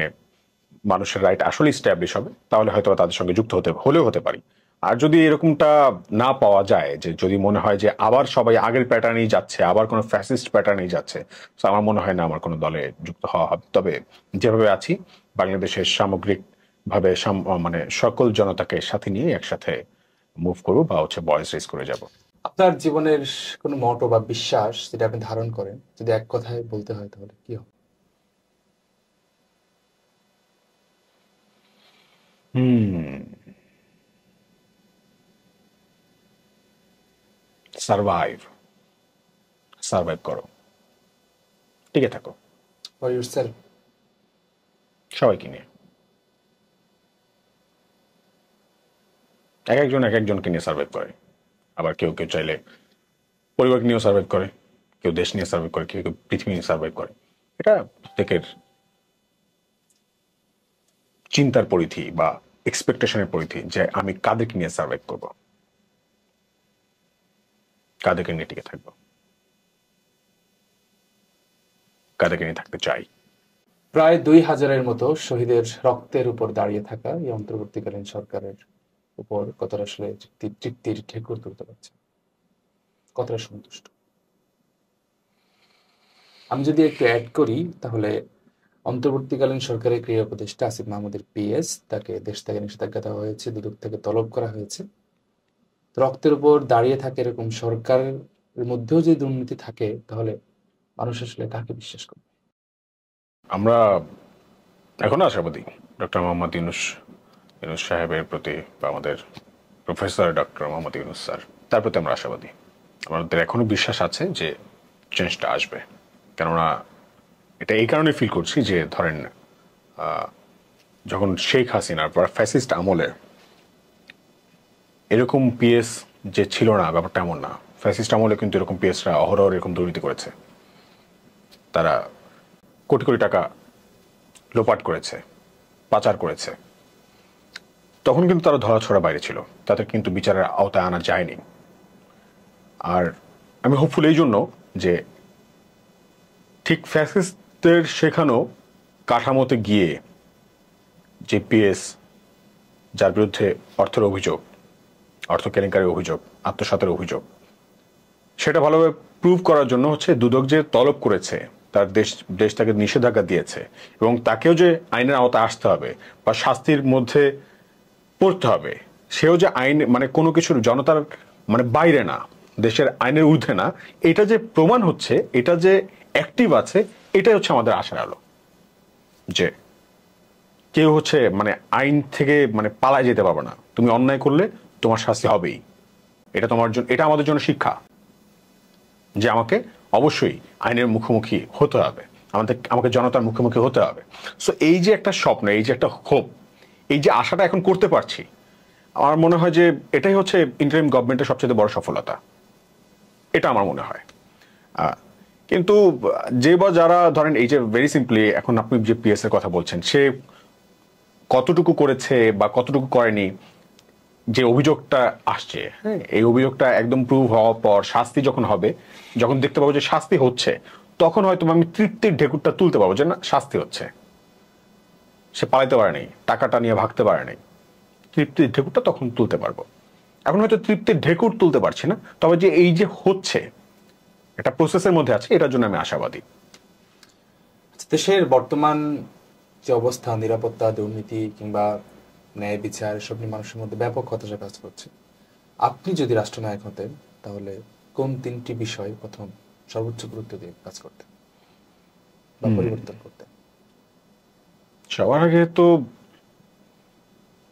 মানুষের রাইট আসলে স্ট্যাবলিশ হবে, তাহলে হয়তো তাদের সঙ্গে যুক্ত হলেও হতে পারি। আর যদি এরকমটা না পাওয়া যায়, যে যদি মনে হয় যে আবার সবাই আগের প্যাটার্নেই যাচ্ছে, আবার কোনো ফ্যাসিস্ট প্যাটার্নেই যাচ্ছে, তো আমার মনে হয় না আমার কোনো দলে যুক্ত হওয়া হবে। তবে যেভাবে আছি, বাংলাদেশের সামগ্রিক ভাবে মানে সকল জনতাকে সাথে নিয়ে একসাথে মুভ করবো, বা হচ্ছে ভয়েস রেজ করে যাব। আপনার জীবনের কোনো মটো বা বিশ্বাস যেটা আপনি ধারণ করেন, যদি এক কথায় বলতে হয় তাহলে কি হবে? হুম সার্ভাইভ করো, টিকে থাকো ফর ইউরসেলফ। সবাইকে নিয়ে, এক একজনকে নিয়ে সার্ভাইভ করে। আবার কেউ কেউ চাইলে পরিবার নিয়েও সার্ভাইভ করে, কেউ দেশ নিয়ে সার্ভাইভ করে, কেউ কেউ পৃথিবী নিয়ে সার্ভাইভ করে। এটা প্রত্যেকের চিন্তার পরিধি বা এক্সপেকটেশনের পরিধি, যে আমি কাদেরকে নিয়ে সার্ভাইভ করব, কাদেরকে নিয়ে টিকে থাকবো, কাদেরকে নিয়ে থাকতে চাই। প্রায় 2000-এর মতো শহীদের রক্তের উপর দাঁড়িয়ে থাকা এই অন্তর্বর্তীকালীন সরকারের উপর কতটা আসলে তৃপ্তির ঢেকুর তুলতে পারছে, কতটা সন্তুষ্ট? আমি যদি একটু অ্যাড করি, তাহলে অন্তর্বর্তীকালীন সরকারের ক্রীড়া উপদেষ্টা আসিফ মাহমুদের পিএস, তাকে দেশ থেকে নিষেধাজ্ঞা দেওয়া হয়েছে, দুদক থেকে তলব করা হয়েছে। রক্তের উপর দাঁড়িয়ে থাকে এরকম সরকারের মধ্যেও যদি দুর্নীতি থাকে, তাহলে মানুষ আসলে কাকে বিশ্বাস করবে? আমরা এখনো আশাবাদী ডক্টর মোহাম্মদ ইউনূস সাহেবের প্রতি, বা আমাদের professor doctor Mohammad Yunus sir, তার প্রতি আমরা আশাবাদী। আমাদের এখনো বিশ্বাস আছে যে চেঞ্জটা আসবে। কেননা এটা এই কারণে ফিল করছি যে ধরেন যখন শেখ হাসিনার বা ফ্যাসিস্ট আমলে এরকম পিএস যে ছিল না, ব্যাপারটা এমন না। ফ্যাসিস্ট আমলে কিন্তু এরকম পিএসরা অহরহ এরকম দুর্নীতি করেছে, তারা কোটি কোটি টাকা লোপাট করেছে, পাচার করেছে। তখন কিন্তু তারা ধরাছোড়া বাইরে ছিল, তাদের কিন্তু বিচারের আওতায় আনা যায়নি। আর আমি হোপফুল এই জন্য যে ঠিক ফ্যাসিস্টদের শেখানো কাঠামোতে গিয়ে যে পিএস, যার বিরুদ্ধে অর্থের অভিযোগ, অর্থ কেলেঙ্কারির অভিযোগ, আত্মসাতের অভিযোগ, সেটা ভালোভাবে প্রুভ করার জন্য হচ্ছে দুদক যে তলব করেছে, তার দেশ তাকে নিষেধাজ্ঞা দিয়েছে, এবং তাকেও যে আইনের আওতায় আসতে হবে বা শাস্তির মধ্যে পড়তে হবে, সেও যে আইন মানে কোনো কিছুর জনতার মানে বাইরে না, দেশের আইনের ঊর্ধ্বে না, এটা যে প্রমাণ হচ্ছে, এটা যে অ্যাক্টিভ আছে, এটাই হচ্ছে আমাদের আশার আলো। যে কেউ হচ্ছে মানে আইন থেকে মানে পালায় যেতে পারবে না, তুমি অন্যায় করলে তোমার শাস্তি হবেই। এটা তোমার জন্য, এটা আমাদের জন্য শিক্ষা যে আমাকে অবশ্যই আইনের মুখোমুখি হতে হবে, আমাকে জনতার মুখোমুখি হতে হবে। সো এই যে একটা স্বপ্ন, এই যে একটা হোপ, এই যে আশাটা এখন করতে পারছি, আমার মনে হয় যে এটাই হচ্ছে ইন্টারিম গভর্নমেন্টের সবচেয়ে বড় সফলতা, এটা আমার মনে হয়। কিন্তু যে বা যারা ধরেন এই যে ভেরি সিম্পলি এখন আপনি যে পিএস এর কথা বলছেন, সে কতটুকু করেছে বা কতটুকু করেনি, যে অভিযোগটা আসছে, হ্যাঁ, এই অভিযোগটা একদম প্রুভ হওয়ার পর শাস্তি যখন হবে, যখন দেখতে পাবো যে শাস্তি হচ্ছে, তখন হয়তো আমি তৃপ্তির ঢেকুরটা তুলতে পারবো যে না, শাস্তি হচ্ছে, সে পালাইতে পারে নাই, টাকাটা নিয়ে ভাগতে পারে নাই, তৃপ্তির ঢেকুরটা তখন তুলতে পারবো। এখন হয়তো তৃপ্তির ঢেকুর তুলতে পারছি না, তবে যে এই যে হচ্ছে, একটা প্রসেসের মধ্যে আছে, এটার জন্য আমি আশাবাদী। দেশের বর্তমান যে অবস্থা, নিরাপত্তা, দুর্নীতি কিংবা ন্যায় বিচার, এসব নিয়ে মানুষের মধ্যে ব্যাপক হতাশা কাজ করছে। আপনি যদি রাষ্ট্রনায়ক হতেন, তাহলে কোন 3টি বিষয় প্রথম সর্বোচ্চ গুরুত্ব দিয়ে কাজ করতেন বা পরিবর্তন করতেন? সবার আগে তো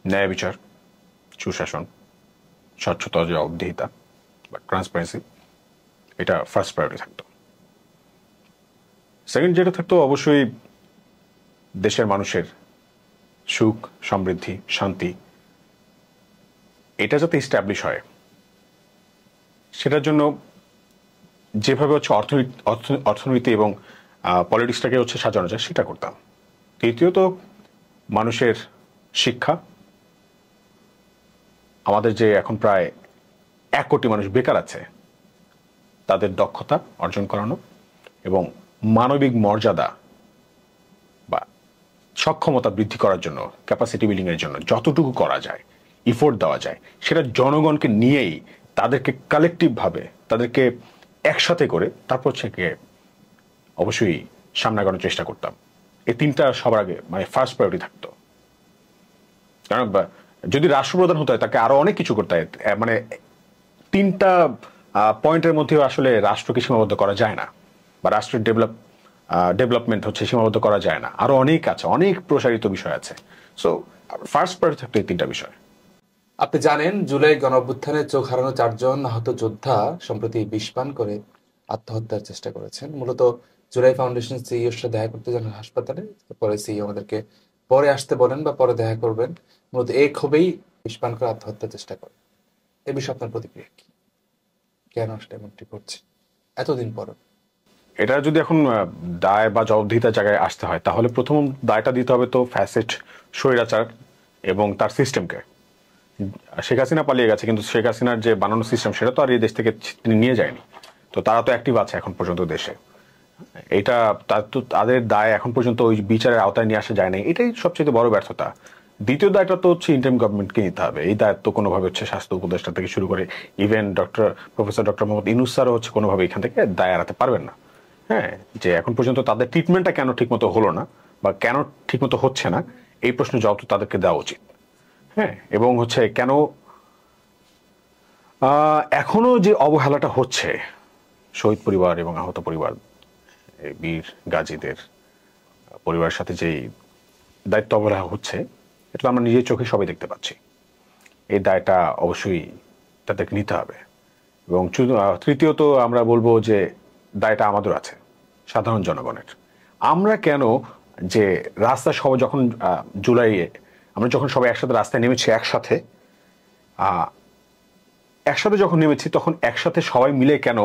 ন্যায় বিচার, সুশাসন, স্বচ্ছতা, জবাবদিহিতা বা ট্রান্সপারেন্সি, এটা ফার্স্ট প্রায়োরিটি থাকতো। সেকেন্ড যেটা থাকতো, অবশ্যই দেশের মানুষের সুখ, সমৃদ্ধি, শান্তি, এটা যাতে ইস্টাবলিশ হয়, সেটার জন্য যেভাবে হচ্ছে অর্থনীতি এবং পলিটিক্সটাকে হচ্ছে সাজানো যায়, সেটা করতাম। তৃতীয়ত মানুষের শিক্ষা, আমাদের যে এখন প্রায় 1 কোটি মানুষ বেকার আছে, তাদের দক্ষতা অর্জন করানো এবং মানবিক মর্যাদা বা সক্ষমতা বৃদ্ধি করার জন্য, ক্যাপাসিটি বিল্ডিং এর জন্য যতটুকু করা যায়, ইফোর্ট দেওয়া যায়, সেটা জনগণকে নিয়েই, তাদেরকে কালেকটিভ ভাবে, তাদেরকে একসাথে করে তারপর থেকে অবশ্যই সামনে আগানোর চেষ্টা করতাম। এই 3টা সবার আগে মানে ফার্স্ট প্রায়োরিটি থাকতো। কারণ যদি রাষ্ট্রপ্রধান হতে হয়, তাকে আরো অনেক কিছু করতে হয়, মানে 3টা পয়েন্টের মধ্যে আসলে রাষ্ট্রকে সীমাবদ্ধ করা যায় না, বা রাষ্ট্রের ডেভেলপমেন্ট হচ্ছে সীমাবদ্ধ করা যায় না, আরো অনেক আছে, অনেক প্রসারিত বিষয় আছে। সো ফার্স্ট প্রায়োরিটি থাকতো এই 3টা বিষয়। আপনি জানেন জুলাই গণঅভ্যুত্থানে চোখ হারানো 4 জন আহত যোদ্ধা সম্প্রতি বিষ পান করে আত্মহত্যার চেষ্টা করেছেন। মূলত জুলাই ফাউন্ডেশন সিইওর সাথে দেখা করতে যান হাসপাতালে, পরে সিইও আমাদেরকে পরে আসতে বলেন বা পরে দেখা করবেন। মূলত এই ক্ষোভেই বিষ পান করে আত্মহত্যার চেষ্টা করে। এ বিষয়ে আপনার প্রতিক্রিয়া কি? কেন আসলে এমনটি করছে এতদিন পর? এটা যদি এখন দায় বা জবাবদিহিতার জায়গায় আসতে হয়, তাহলে প্রথম দায়টা দিতে হবে তো ফ্যাসিস্ট স্বৈরাচার এবং তার সিস্টেমকে। শেখ হাসিনা পালিয়ে গেছে, কিন্তু শেখ হাসিনার যে বানানো সিস্টেম সেটা তো আর এই দেশ থেকে তিনি নিয়ে যায়নি। তো তারা তো অ্যাক্টিভ আছে এখন পর্যন্ত দেশে। এটা তাদের দায় এখন পর্যন্ত ওই বিচারের আওতায় নিয়ে আসা যায় নাই, এটাই সবচেয়ে বড় ব্যর্থতা। দ্বিতীয় দায়টা তো হচ্ছে ইন্টারিম গভর্নমেন্টকে নিতে হবে। এই দায়িত্ব কোনোভাবে হচ্ছে স্বাস্থ্য উপদেষ্টা থেকে শুরু করে even professor doctor Mohammad Yunus স্যারও হচ্ছে কোনোভাবে এখান থেকে দায় এড়াতে পারবেন না। হ্যাঁ, যে এখন পর্যন্ত তাদের ট্রিটমেন্টটা কেন ঠিকমতো হলো না বা কেন ঠিকমতো হচ্ছে না, এই প্রশ্নের জবাব তো তাদেরকে দেওয়া উচিত। হ্যাঁ, এবং হচ্ছে কেন এখনো যে অবহেলাটা হচ্ছে শহীদ পরিবার এবং আহত পরিবার, বীর গাজীদের পরিবারের সাথে যেই দায়িত্ব অবহেলা হচ্ছে, এটা আমরা নিজের চোখে সবাই দেখতে পাচ্ছি। এই দায়টা অবশ্যই তাদেরকে নিতে হবে। এবং তৃতীয়ত আমরা বলবো যে দায়টা আমাদের আছে, সাধারণ জনগণের। আমরা কেন যে রাস্তা সবাই যখন জুলাইয়ে আমরা যখন সবাই একসাথে রাস্তায় নেমেছি, একসাথে যখন নেমেছি, তখন একসাথে সবাই মিলে কেন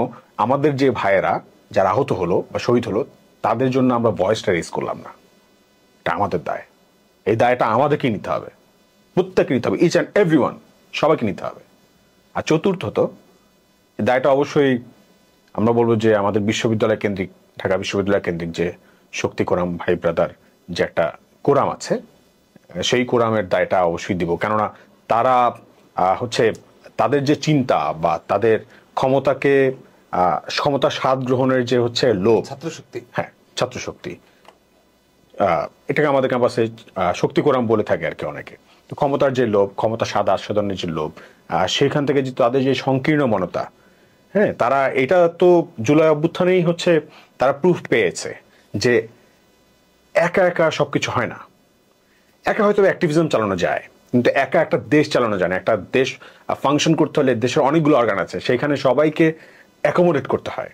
আমাদের যে ভাইয়েরা যারা আহত হলো বা শহীদ হলো তাদের জন্য আমরা ভয়েসটা রেজ করলাম না? এটা আমাদের দায়। এই দায়টা আমাদেরকে নিতে হবে, প্রত্যেককে নিতে হবে, ইচ অ্যান্ড এভরিওয়ান, সবাইকে নিতে হবে। আর চতুর্থত, এই দায়টা অবশ্যই আমরা বলবো যে আমাদের বিশ্ববিদ্যালয় কেন্দ্রিক, ঢাকা বিশ্ববিদ্যালয় কেন্দ্রিক যে শক্তি কোরাম ভাই ব্রাদার যে একটা কোরাম আছে, সেই কোরামের দায়টা অবশ্যই দিব। কেননা তারা হচ্ছে তাদের যে চিন্তা বা তাদের ক্ষমতাকে ক্ষমতা স্বাদ গ্রহণের যে হচ্ছে লোভ, ছাত্রশক্তি, হ্যাঁ ছাত্রশক্তি, এটাকে আমাদের ক্যাম্পাসে শক্তি কোরাম বলে থাকে আর কি অনেকে। তো ক্ষমতার যে লোভ, ক্ষমতা স্বাদ আস্বাদনের যে লোভ, সেখান থেকে যে তাদের যে সংকীর্ণ মনতা, হ্যাঁ, তারা এটা তো জুলাই অভ্যুত্থানেই হচ্ছে তারা প্রুফ পেয়েছে যে একা একা সবকিছু হয় না। একা হয়তো অ্যাক্টিভিজম চালানো যায়, কিন্তু একা একটা দেশ চালানো যায় না। একটা দেশ ফাংশন করতে হলে দেশের অনেকগুলো অর্গান আছে, সেইখানে সবাইকে অ্যাকোমোডেট করতে হয়,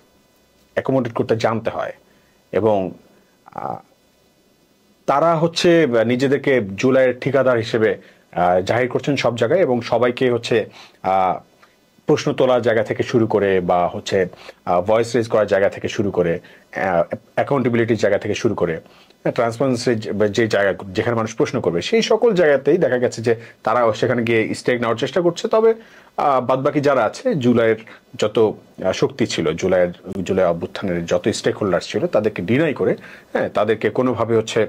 অ্যাকোমোডেট করতে জানতে হয়। এবং তারা হচ্ছে নিজেদেরকে জুলাইয়ের ঠিকাদার হিসেবে জাহির করছেন সব জায়গায়, এবং সবাইকে হচ্ছে প্রশ্ন তোলার জায়গা থেকে শুরু করে বা হচ্ছে ভয়েস রেজ করার জায়গা থেকে শুরু করে, অ্যাকাউন্টেবিলিটির জায়গা থেকে শুরু করে, ট্রান্সপারেন্সির যে জায়গা যেখানে মানুষ প্রশ্ন করবে, সেই সকল জায়গাতেই দেখা গেছে যে তারা সেখানে গিয়ে স্টেক নেওয়ার চেষ্টা করছে। তবে বাদবাকি যারা আছে, জুলাইয়ের যত শক্তি ছিল, জুলাই অভ্যুত্থানের যত স্টেক হোল্ডার ছিল, তাদেরকে ডিনাই করে, হ্যাঁ, তাদেরকে কোনোভাবে হচ্ছে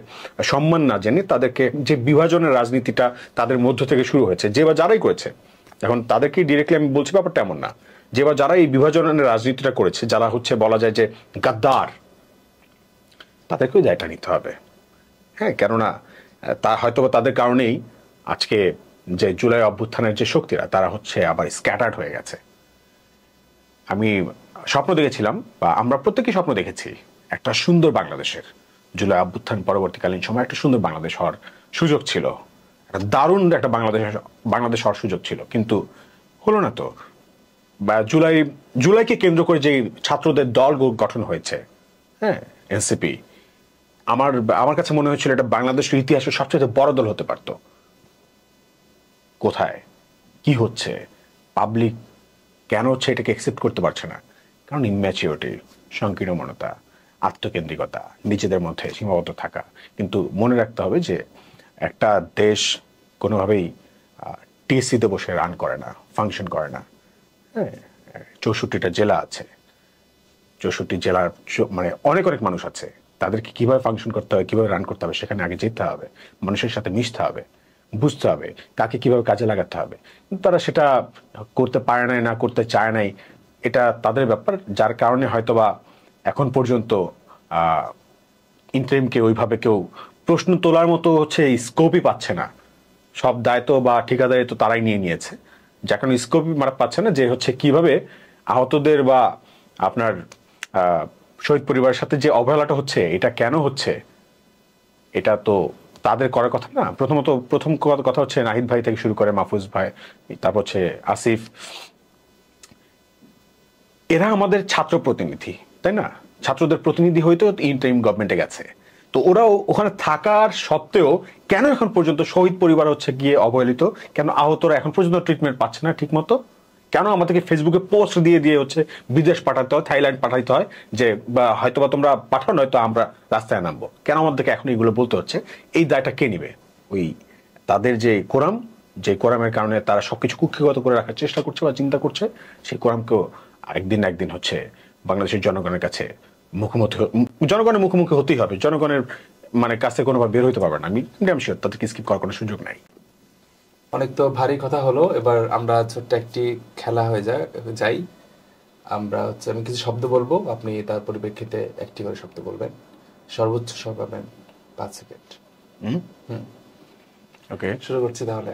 সম্মান না জেনে, তাদেরকে যে বিভাজনের রাজনীতিটা তাদের মধ্য থেকে শুরু হয়েছে, যে বা যারাই করেছে, এখন তাদেরকে ডিরেক্টলি আমি বলছি ব্যাপারটা এমন না, যে বা যারা এই বিভাজনের রাজনীতিটা করেছে, যারা হচ্ছে বলা যায় যে গাদ্দার, তাদেরকেও দায়টা নিতে হবে। হ্যাঁ, কেননা তা হয়তো তাদের কারণেই আজকে যে জুলাই অভ্যুত্থানের যে শক্তিরা, তারা হচ্ছে আবার স্ক্যাটার্ড হয়ে গেছে। আমি স্বপ্ন দেখেছিলাম, বা আমরা প্রত্যেকেই স্বপ্ন দেখেছি, একটা সুন্দর বাংলাদেশের। জুলাই অভ্যুত্থান পরবর্তীকালীন সময় একটা সুন্দর বাংলাদেশ হওয়ার সুযোগ ছিল, একটা দারুণ একটা বাংলাদেশ হওয়ার সুযোগ ছিল, কিন্তু হলো না তো। বা জুলাইকে কেন্দ্র করে যে ছাত্রদের দল গঠন হয়েছে, হ্যাঁ, এনসিপি, আমার কাছে মনে হয়েছিল এটা বাংলাদেশের ইতিহাসের সবচেয়ে বড় দল হতে পারত। কোথায় কি হচ্ছে, পাবলিক কেন হচ্ছে এটাকে অ্যাকসেপ্ট করতে পারছে না? কারণ ইম্যাচিউরিটি, সংকীর্ণমনতা, আত্মকেন্দ্রিকতা, নিজেদের মধ্যে সীমাবদ্ধ থাকা। কিন্তু মনে রাখতে হবে যে একটা দেশ কোনোভাবেই টিএসসিতে বসে রান করে না, ফাংশন করে না। হ্যাঁ, 64টা জেলা আছে, 64 জেলার মানে অনেক অনেক মানুষ আছে, তাদেরকে কিভাবে ফাংশন করতে হবে, কিভাবে রান করতে হবে, সেখানে আগে যেতে হবে, মানুষের সাথে মিশতে হবে, বুঝতে হবে কাকে কিভাবে কাজে লাগাতে হবে। কিন্তু তারা সেটা করতে পারে নাই, না করতে চায় নাই, এটা তাদের ব্যাপার। যার কারণে হয়তোবা এখন পর্যন্ত ইন্টারিমকে ওইভাবে কেউ প্রশ্ন তোলার মতো হচ্ছে স্কোপই পাচ্ছে না। সব দায়িত্ব বা ঠিকাদারি তো তারাই নিয়ে নিয়েছে, যার কারণে স্কোপই পাচ্ছে না যে হচ্ছে কিভাবে আহতদের বা আপনার শহীদ পরিবারের সাথে যে অবহেলাটা হচ্ছে, এটা কেন হচ্ছে, এটা তো তাদের করার কথা না। প্রথম কথা হচ্ছে নাহিদ ভাই থেকে শুরু করে মাহফুজ ভাই, তারপর হচ্ছে আসিফ, এরা আমাদের ছাত্র প্রতিনিধি, তাই না? ছাত্রদের প্রতিনিধি হইতেও ইন্টারিম গভর্নমেন্টে গেছে। তো ওরাও ওখানে থাকার সত্ত্বেও কেন এখন পর্যন্ত শহীদ পরিবার হচ্ছে গিয়ে অবহেলিত, কেন আহতরা এখন পর্যন্ত ট্রিটমেন্ট পাচ্ছে না ঠিক মতো, কেন আমাদেরকে ফেসবুকে পোস্ট দিয়ে দিয়ে হচ্ছে বিদেশ পাঠাতে হয়, থাইল্যান্ড পাঠাইতে হয়, যে হয়তোবা তোমরা পাঠাও, নয়তো আমরা রাস্তায় নামবো, কেন আমাদেরকে এখন এগুলো বলতে হচ্ছে? এই দায়টা কে নিবে? ওই তাদের যে কোরামের কারণে তারা সবকিছু কুক্ষিগত করে রাখার চেষ্টা করছে বা চিন্তা করছে, সেই কোরামকেও একদিন না একদিন হচ্ছে বাংলাদেশের জনগণের কাছে জনগণের মুখোমুখি হতেই হবে। জনগণের মানে কাছে কোনোভাবে বের হইতে পারবে না। আমি শিওর তাদেরকে স্কিপ করার কোনো সুযোগ নাই। অনেক তো ভারী কথা হলো, এবার আমরা ছোট্ট একটি খেলা যাই। আমরা আমি কিছু শব্দ বলবো, আপনি তার পরিপ্রেক্ষিতে একটি করে শব্দ বলবেন। সর্বোচ্চ সময় পাবেন 5 সেকেন্ড। ওকে, শুরু করছি তাহলে।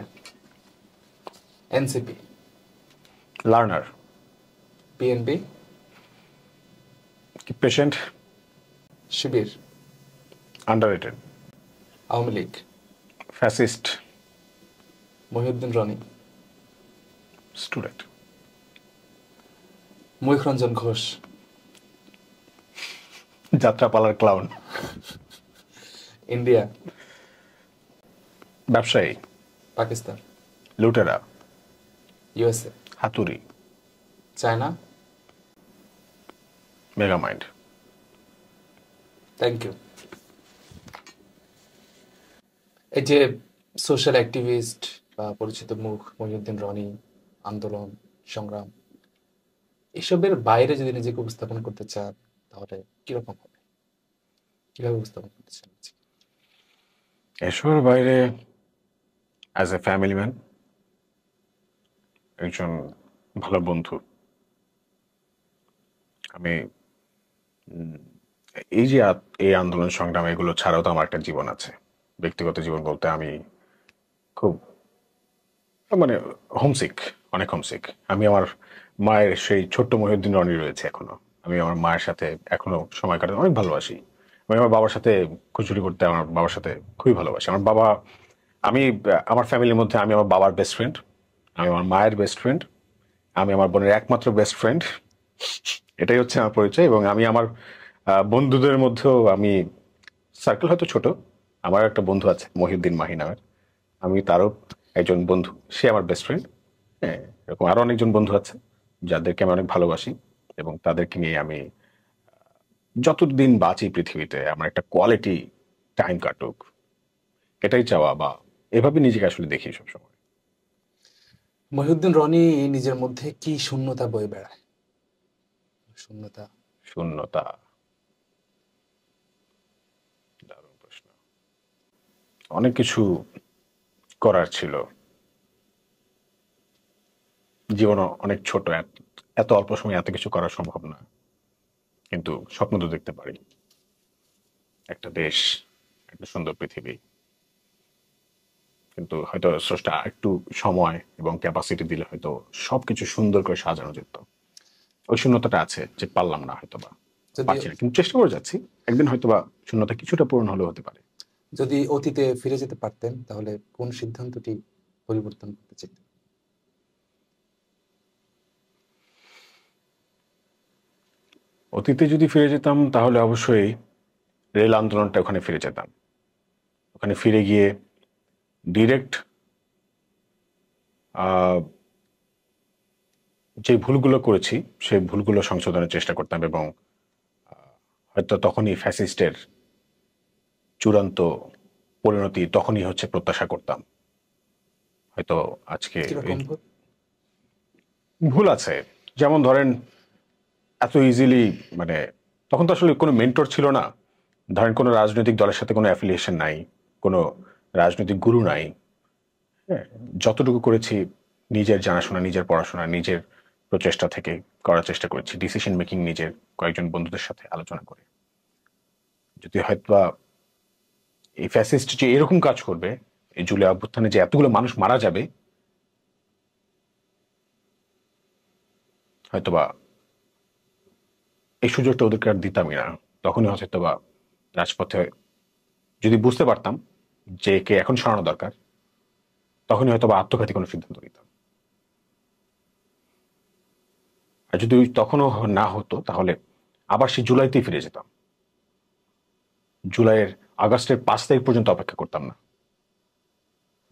NCP, learner, BNP, patient, Shibir, underrated, Awami League, fascist, Mohiuddin Roni, student, Mayukhranjan Ghosh, যাত্রাপালার ক্লাউন, ইন্ডিয়া, ব্যবসায়ী, পাকিস্তান, লুটেরা, ইউএসএ, হাতুড়ি, চায়না। মেগামাইন্ড। Thank you. এই যে সোশ্যাল অ্যাক্টিভিস্ট বা পরিচিত মুখ মহিউদ্দিন রনি, আন্দোলন সংগ্রাম, এসবের বাইরে যদি নিজেকে উপস্থাপন করতে চান তাহলে কিরকম হবে? কিভাবে উপস্থাপন করতে চান? এসবের বাইরে অ্যাজ এ ফ্যামিলি ম্যান, একজন ভালো বন্ধু। আমি এই যে এই আন্দোলন সংগ্রাম এগুলো ছাড়াও তো আমার একটা জীবন আছে। ব্যক্তিগত জীবন বলতে আমি খুব মানে হোমসিক, অনেক হোমসিক। আমি আমার মায়ের সেই ছোট্ট মহিউদ্দিন রনি রয়েছে এখনো। আমি আমার মায়ের সাথে এখনো সময় কাটাতে অনেক ভালোবাসি। আমি আমার বাবার সাথে খুচুরি করতে আমার বাবার সাথে খুবই ভালোবাসি। আমি আমার ফ্যামিলির মধ্যে আমি আমার বাবার বেস্ট ফ্রেন্ড, আমি আমার মায়ের বেস্ট ফ্রেন্ড, আমি আমার বোনের একমাত্র বেস্ট ফ্রেন্ড। এটাই হচ্ছে আমার পরিচয়। এবং আমি আমার বন্ধুদের মধ্যেও আমি সার্কেল হয়তো ছোট, আমার একটা বন্ধু আছে মহিউদ্দিন মাহি নামের, আমি তারও একজন বন্ধু, সে আমার বেস্ট ফ্রেন্ড। হ্যাঁ, এরকম আরো অনেকজন বন্ধু আছে যাদেরকে আমি অনেক ভালোবাসি, এবং তাদেরকে নিয়ে আমি যতদিন বাঁচি পৃথিবীতে আমার একটা কোয়ালিটি টাইম কাটুক, এটাই চাওয়া, বা এভাবে নিজেকে আসলে দেখি সবসময়। মহিউদ্দিন রনি নিজের মধ্যে কি শূন্যতা বয়ে বেড়ায়? শূন্যতা, শূন্যতা, দারুণ প্রশ্ন। অনেক কিছু করার ছিল, জীবন অনেক ছোট, এত অল্প সময় এত কিছু করা সম্ভব না, কিন্তু স্বপ্ন তো দেখতে পারি। একটা দেশ, একটা সুন্দর পৃথিবী, কিন্তু হয়তো স্রষ্টা একটু সময় এবং ক্যাপাসিটি দিলে হয়তো সবকিছু সুন্দর করে সাজানো যেত। ওই শূন্যতাটা আছে যে পারলাম না, হয়তোবা পারছি না, কিন্তু চেষ্টা করে যাচ্ছি। একদিন হয়তোবা শূন্যতা কিছুটা পূরণ হলেও হতে পারে। যদি অতীতে ফিরে যেতে পারতেন তাহলে কোন সিদ্ধান্তটি পরিবর্তন করতে চাইতেন? অতীতে যদি ফিরে যেতাম তাহলে অবশ্যই রেল আন্দোলনটা ওখানে ফিরে যেতাম। ওখানে ফিরে গিয়ে ডিরেক্ট যে ভুলগুলো করেছি সেই ভুলগুলো সংশোধনের চেষ্টা করতাম, এবং হয়তো তখনই ফ্যাসিস্টের চূড়ান্ত পরিণতি তখনই হচ্ছে প্রত্যাশা করতাম। হয়তো আজকে ভুল আছে, যেমন ধরেন এত ইজিলি, মানে তখন তো আসলে কোনো মেন্টর ছিল না, ধরেন কোনো রাজনৈতিক দলের সাথে কোনো অ্যাফিলিয়েশন নাই, কোনো রাজনৈতিক গুরু নাই। হ্যাঁ, যতটুকু করেছি নিজের জানাশোনা, নিজের পড়াশোনা, নিজের প্রচেষ্টা থেকে করার চেষ্টা করেছি, ডিসিশন মেকিং নিজের কয়েকজন বন্ধুদের সাথে আলোচনা করে। যদি হয়তো এই ফ্যাসিস্ট যে এরকম কাজ করবে, এই জুলাই অভ্যুত্থানে যে এতগুলো মানুষ মারা যাবে, হয়তোবা এই সুযোগটা ওদেরকে আর দিতামই না। তখনই হয়তো বা রাজপথে যদি বুঝতে পারতাম যে কে এখন সরানো দরকার, তখনই হয়তো বা আত্মঘাতী কোনো সিদ্ধান্ত নিতাম। আর যদি তখনও না হতো, তাহলে আবার সেই জুলাইতেই ফিরে যেতাম। আগস্টের 5 তারিখ পর্যন্ত অপেক্ষা করতাম না,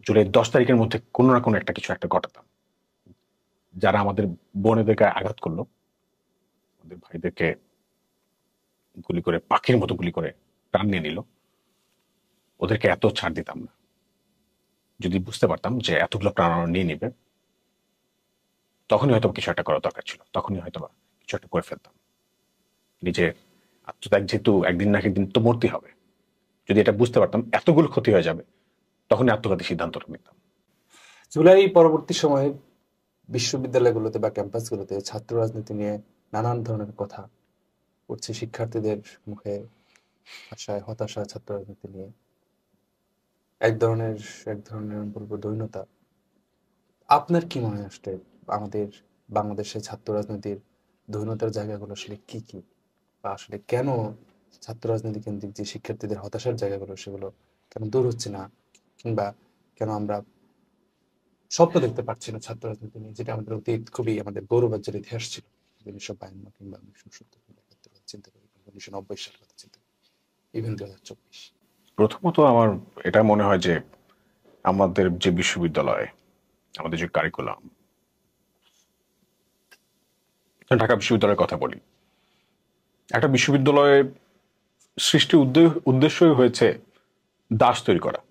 জুলাই 10 তারিখের মধ্যে কোনো না কোনো একটা কিছু একটা ঘটাতাম। যারা আমাদের বোনেদেরকে আঘাত করলো, আমাদের ভাইদেরকে গুলি করে, পাখির মতো গুলি করে প্রাণ নিয়ে নিল, ওদেরকে এত ছাড় দিতাম না। যদি বুঝতে পারতাম যে এতগুলো প্রাণ নিয়ে নিবে, তখনই হয়তো কিছু একটা করার দরকার ছিল, তখনই হয়তো কিছু একটা করে ফেলতাম। নিজের আত্মত্যাগ যেহেতু একদিন না একদিন তো মরতে হবে, যদি এটা বুঝতে পারতাম এতগুলো ক্ষতি হয়ে যাবে, তখনই আত্মঘাতী সিদ্ধান্তটা নিতাম। জুলাই পরবর্তী সময়ে বিশ্ববিদ্যালয়গুলোতে বা ক্যাম্পাসগুলোতে ছাত্র রাজনীতি নিয়ে নানান ধরনের কথা উঠছে, শিক্ষার্থীদের মুখে আশায় হতাশা ছাত্র রাজনীতি নিয়ে, এক ধরনের আমি বলবো দৈন্যতা। আপনার কি মনে হয় আসলে আমাদের বাংলাদেশে ছাত্র রাজনীতির দৈন্যতার জায়গাগুলো আসলে কি কি, বা আসলে কেন ছাত্র রাজনীতি কেন্দ্রিক যে শিক্ষার্থীদের হতাশার জায়গাগুলো সেগুলো কেন দূর হচ্ছে না, কিংবা কেন আমরা স্বপ্ন দেখতে পারছি না ছাত্র রাজনীতি নিয়ে, যেটা আমাদের অতীত খুবই আমাদের গৌরবাজ্যের ইতিহাস ছিল, 1952 কিংবা 1970 কিংবা 71 চিন্তা করি, 1990 সালের কথা চিন্তা করি, ইভেন 2024। প্রথমত আমার এটা মনে হয় যে আমাদের যে বিশ্ববিদ্যালয়, আমাদের যে কারিকুলাম, ঢাকা বিশ্ববিদ্যালয়ের কথা বলি, একটা বিশ্ববিদ্যালয়ে সৃষ্টি উদ্দেশ্যই হয়েছে দাস তৈরি করা।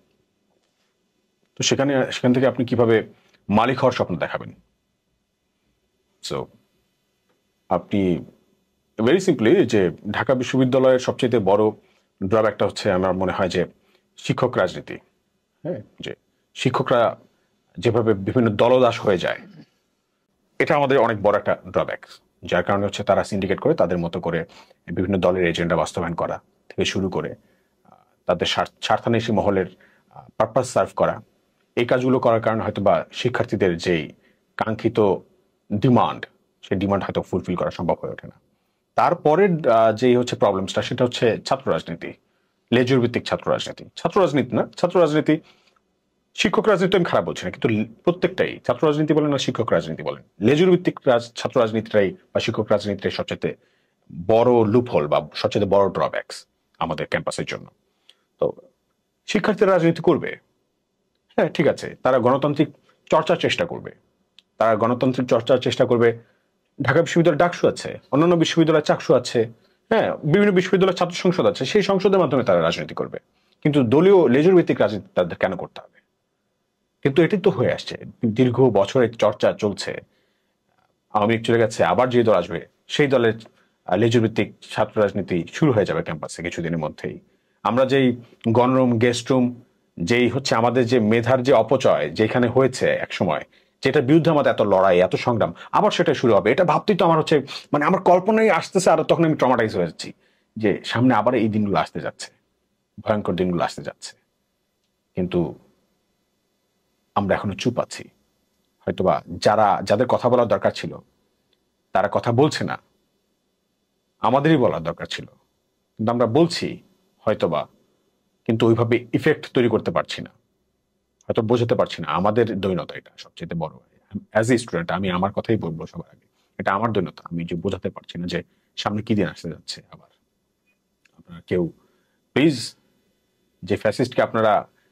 তো সেখান থেকে আপনি কিভাবে মালিক হওয়ার স্বপ্ন দেখাবেন? সো আপনি ভেরি সিম্পলি, যে ঢাকা বিশ্ববিদ্যালয়ের সবচেয়ে বড় ড্রব্যাকটা হচ্ছে আমার মনে হয় যে শিক্ষক রাজনীতি। হ্যাঁ, যে শিক্ষকরা যেভাবে বিভিন্ন দলদাস হয়ে যায়, এটা আমাদের অনেক বড় একটা ড্রব্যাক। যার কারণে হচ্ছে তারা সিন্ডিকেট করে তাদের মতো করে বিভিন্ন দলের এজেন্ডা বাস্তবায়ন করা থেকে শুরু করে তাদের স্বার্থান্বেষী মহলের পারপাস সার্ভ করা, এই কাজগুলো করার কারণে হয়তো বা শিক্ষার্থীদের যেই কাঙ্ক্ষিত ডিমান্ড, সেই ডিমান্ড হয়তো ফুলফিল করা সম্ভব হয়ে ওঠে না। তারপরের যেই হচ্ছে প্রবলেমসটা, সেটা হচ্ছে ছাত্র রাজনীতি, লেজুর ভিত্তিক ছাত্র রাজনীতি। ছাত্র রাজনীতি শিক্ষক রাজনীতি আমি খারাপ বলছি না, কিন্তু প্রত্যেকটাই, ছাত্র রাজনীতি বলেন না শিক্ষক রাজনীতি বলেন, লেজুর ভিত্তিক ছাত্র রাজনীতিটাই বা শিক্ষক রাজনীতিটাই সবচেয়ে বড় লুপহোল বা সবচেয়ে বড় ড্রব্যাকস আমাদের ক্যাম্পাসের জন্য। তো শিক্ষার্থীরা রাজনীতি করবে, হ্যাঁ ঠিক আছে, তারা গণতান্ত্রিক চর্চার চেষ্টা করবে, ঢাকা বিশ্ববিদ্যালয়ে ডাকসু আছে, অন্যান্য বিশ্ববিদ্যালয়ে চাকসু আছে, হ্যাঁ বিভিন্ন বিশ্ববিদ্যালয়ের ছাত্র সংসদ আছে, সেই সংসদের মাধ্যমে তারা রাজনীতি করবে। কিন্তু দলীয় লেজুর ভিত্তিক রাজনীতি তাদের কেন করতে হবে? কিন্তু এটি তো হয়ে আসছে, দীর্ঘ বছরের চর্চা চলছে। আওয়ামী লীগ চলে গেছে, আবার যে দল আসবে সেই দলের লেজুর ভিত্তিক ছাত্র রাজনীতি শুরু হয়ে যাবে ক্যাম্পাসে কিছুদিনের মধ্যেই। আমরা যেই গণরুম, গেস্ট রুম, যেই হচ্ছে আমাদের যে মেধার যে অপচয় যেখানে হয়েছে এক সময়, যেটার বিরুদ্ধে আমাদের এত লড়াই, এত সংগ্রাম, আবার সেটা শুরু হবে। এটা ভাবতেই তো আমার হচ্ছে, মানে আমার কল্পনাই আসতেছে, আর তখন আমি ট্রমাটাইজ হয়ে যাচ্ছি যে সামনে আবার এই দিনগুলো আসতে যাচ্ছে, ভয়ঙ্কর দিনগুলো আসতে যাচ্ছে। কিন্তু আমরা এখনো চুপ আছি। হয়তোবা যাদের কথা বলার দরকার ছিল তারা কথা বলছে না, আমাদেরই বলার দরকার ছিল, কিন্তু আমরা বলছি হয়তোবা, কিন্তু ওইভাবে ইফেক্ট তৈরি করতে পারছি না, হয়তো বোঝাতে পারছি না। আমাদের দৈনতা এটা সবচেয়ে বড়। অ্যাজ এ স্টুডেন্ট আমি আমার কথাই বলবো সবার আগে, এটা আমার দৈনতা। আমি যে বোঝাতে পারছি না যে সামনে কি দিন আসতে যাচ্ছে। আবার আপনারা কেউ প্লিজ, যে ফ্যাসিস্টকে আপনারা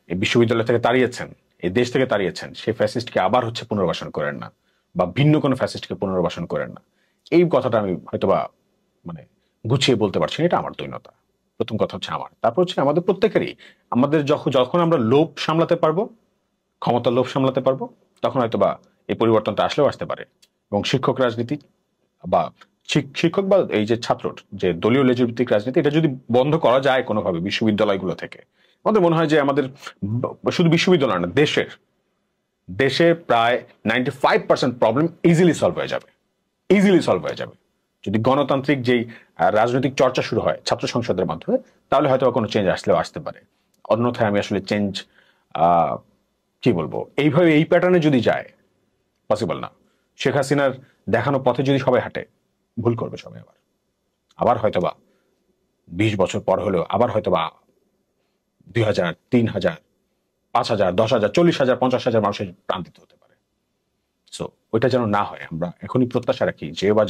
এই বিশ্ববিদ্যালয় থেকে তাড়িয়েছেন, এই দেশ থেকে তাড়িয়েছেন, সেই ফ্যাসিস্টকে আবার হচ্ছে পুনর্বাসন করেন না, বা ভিন্ন কোনো ফ্যাসিস্টকে পুনর্বাসন করেন না। এই কথাটা আমি হয়তোবা মানে গুছিয়ে বলতে পারছি না, এটা আমার দৈনতা। প্রথম কথা হচ্ছে আমার। তারপর হচ্ছে আমাদের প্রত্যেকেরই, আমাদের যখন আমরা লোভ সামলাতে পারবো, ক্ষমতার লোভ সামলাতে পারবো, তখন হয়তোবা এই পরিবর্তনটা আসলেও আসতে পারে। এবং শিক্ষক রাজনীতি বা শিক্ষক বা এই যে ছাত্রর যে দলীয় লেজুভিত্তিক রাজনীতি, এটা যদি বন্ধ করা যায় কোনোভাবে বিশ্ববিদ্যালয়গুলো থেকে, আমাদের মনে হয় যে আমাদের শুধু বিশ্ববিদ্যালয় না, দেশে প্রায় 95% প্রবলেম ইজিলি সলভ হয়ে যাবে যদি গণতান্ত্রিক যেই রাজনৈতিক চর্চা শুরু হয় ছাত্র সংসদের মাধ্যমে, তাহলে হয়তো কোনো চেঞ্জ আসলেও আসতে পারে। অন্যথায় আমি আসলে চেঞ্জ কি বলবো, এইভাবে এই প্যাটার্নে যদি যায়, পসিবল না। শেখ হাসিনার দেখানো পথে যদি সবাই হাঁটে, ভুল করবে সবাই। আবার হয়তোবা 20 বছর পর হলেও আবার হয়তোবা 2000, 3000 5,000, 10,000, 40,000, 50,000 মানুষের প্রাণ দিতে হতে পারে। সো ওইটা যেন না হয়, আমরা এখনই প্রত্যাশা রাখি যে বা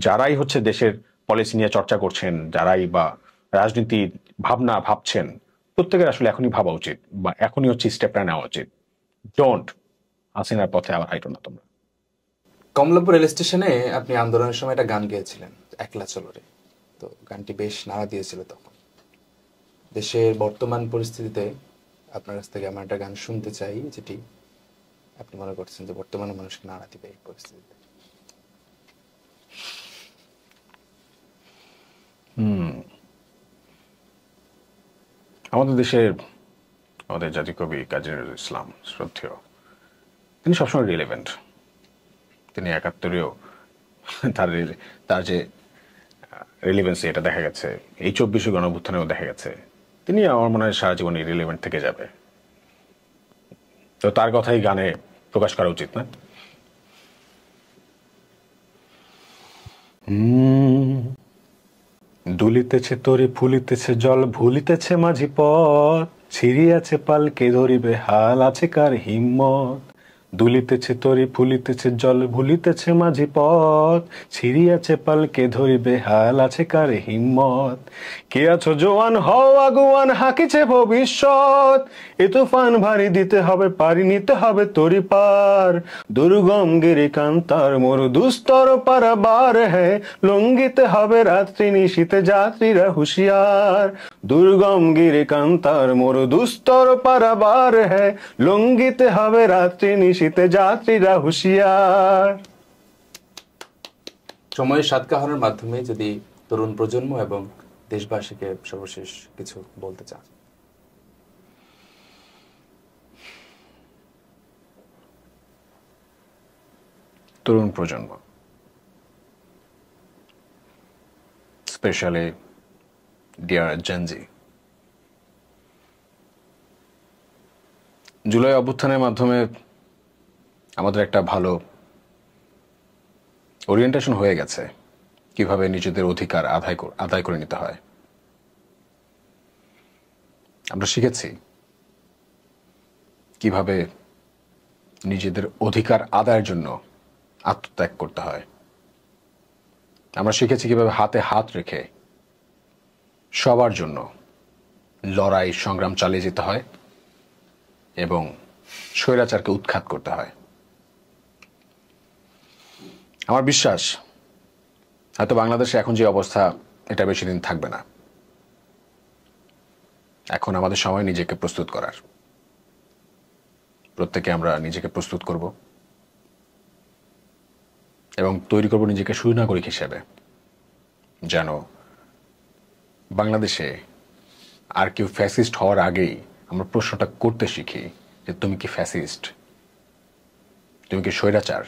যারাই হচ্ছে দেশের পলিসি নিয়ে চর্চা করছেন, যারাই বা রাজনীতি ভাবছেন, প্রত্যেকের আসলে এখনই ভাবা উচিত বা এখনই হচ্ছে স্টেপটা নেওয়া উচিত। ডোন্ট হাসিনার পথে আবার হাইটো না তোমরা। কমলাপুর রেল স্টেশনে আপনি আন্দোলনের সময় একটা গান গেয়েছিলেন, একলা চলো রে। তো গানটি বেশ নাড়া দিয়েছিল তখন। দেশের বর্তমান পরিস্থিতিতে আপনার কাছ থেকে আমার একটা গান শুনতে চাই, যেটি আপনি মনে করছেন যে বর্তমানে মানুষকে নাড়া দিবে এই পরিস্থিতিতে। আমাদের জাতীয় কবি কাজী নজরুল ইসলাম শ্রদ্ধেয়, তিনি সবসময় রিলেভেন্ট। তিনি 71-এও তার যে রিলেভেন্সি এটা দেখা গেছে, এই 24 গণঅভ্যুত্থানেও দেখা গেছে। তিনি আমার মনে হয় সারা জীবনই রিলেভেন্ট থেকে যাবে। তো তার কথাই গানে প্রকাশ করা উচিত না? দুলিতেছে তরি ফুলিতেছে জল, ভুলিতেছে মাঝি পথ, ছিড়িয়াছে পালকে ধরিবে হাল, আছে কার হিম্মত। দুলিতেছে তরি ফুলিতেছে জল, ভুলিতেছে মাঝি পথ, ছিড়িয়াছে পালকে ধরিবে হাল, আছে কার হিম্মত। কে আছো জোয়ান হও আগুয়ান, হাকিছে ভবিষ্যৎ, এ তুফান ভারী দিতে হবে পারি, নিতে হবে তরি পার। দুর্গম গিরি কান্তার মোর দুস্তর পারাবার, হ্যাঁ লঙ্ঘিতে হবে রাত্রি নিশীতে যাত্রীরা হুঁশিয়ার। দুর্গম গিরি কান্তার মোর দুস্তর পারাবার, হ্যাঁ লঙ্ঘিতে হবে রাত্রি নিশীতে যাত্রীরা হুঁশিয়ার। সময়ের সাতকাহনের মাধ্যমে যদি তরুণ প্রজন্ম এবং দেশবাসীকে সর্বশেষ কিছু বলতে চান। তরুণ প্রজন্ম, স্পেশালি ডিয়ার জেনজি, জুলাই অভ্যুত্থানের মাধ্যমে আমাদের একটা ভালো ওরিয়েন্টেশন হয়ে গেছে কিভাবে নিজেদের অধিকার আদায় করে নিতে হয়। আমরা শিখেছি কিভাবে নিজেদের অধিকার আদায়ের জন্য আত্মত্যাগ করতে হয়। আমরা শিখেছি কিভাবে হাতে হাত রেখে সবার জন্য লড়াই সংগ্রাম চালিয়ে যেতে হয় এবং স্বৈরাচারকে উৎখাত করতে হয়। আমার বিশ্বাস হয়তো বাংলাদেশে এখন যে অবস্থা, এটা বেশি দিন থাকবে না। এখন আমাদের সময় নিজেকে প্রস্তুত করার। প্রত্যেকে আমরা নিজেকে প্রস্তুত করব এবং তৈরি করব নিজেকে সুনাগরিক হিসেবে, যেন বাংলাদেশে আর কেউ ফ্যাসিস্ট হওয়ার আগেই আমরা প্রশ্নটা করতে শিখি যে তুমি কি ফ্যাসিস্ট, তুমি কি স্বৈরাচার,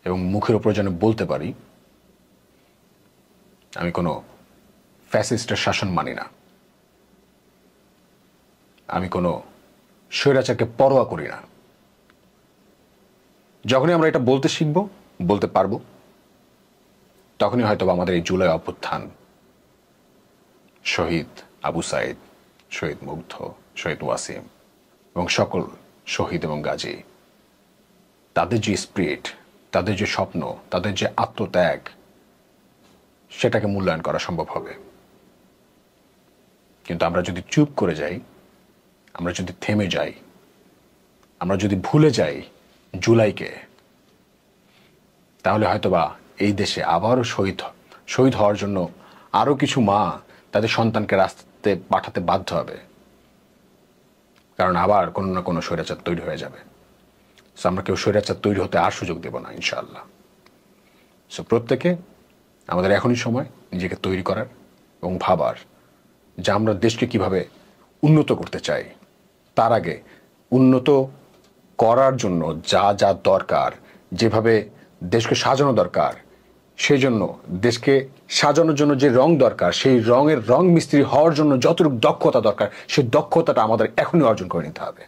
এবং মুখের উপর যেন বলতে পারি আমি কোনো ফ্যাসিস্টের শাসন মানি না, আমি কোনো স্বৈরাচারকে পরোয়া করি না। যখনই আমরা এটা বলতে শিখব, বলতে পারবো, তখনই হয়তো আমাদের এই জুলাই অভ্যুত্থান, শহীদ আবু সাইদ, শহীদ মুগ্ধ, শহীদ ওয়াসিম এবং সকল শহীদ এবং গাজী, তাদের যে স্পিরিট, তাদের যে স্বপ্ন, তাদের যে আত্মত্যাগ, সেটাকে মূল্যায়ন করা সম্ভব হবে। কিন্তু আমরা যদি চুপ করে যাই, আমরা যদি থেমে যাই, আমরা যদি ভুলে যাই জুলাইকে, তাহলে হয়তোবা এই দেশে আবারও শহীদ হওয়ার জন্য আরো কিছু মা তাদের সন্তানকে রাস্তাতে পাঠাতে বাধ্য হবে, কারণ আবার কোনো না কোনো স্বৈরাচার তৈরি হয়ে যাবে। সো আমরা কেউ স্বৈরাচার তৈরি হতে আর সুযোগ দেব না, ইনশাআল্লাহ। সো প্রত্যেকে আমাদের এখনই সময় নিজেকে তৈরি করার এবং ভাবার যে আমরা দেশকে কিভাবে উন্নত করতে চাই। তার আগে উন্নত করার জন্য যা যা দরকার, যেভাবে দেশকে সাজানো দরকার, সেই জন্য দেশকে সাজানোর জন্য যে রং দরকার, সেই রং মিস্ত্রি হওয়ার জন্য যতটুকু দক্ষতা দরকার, সেই দক্ষতাটা আমাদের এখনই অর্জন করে নিতে হবে।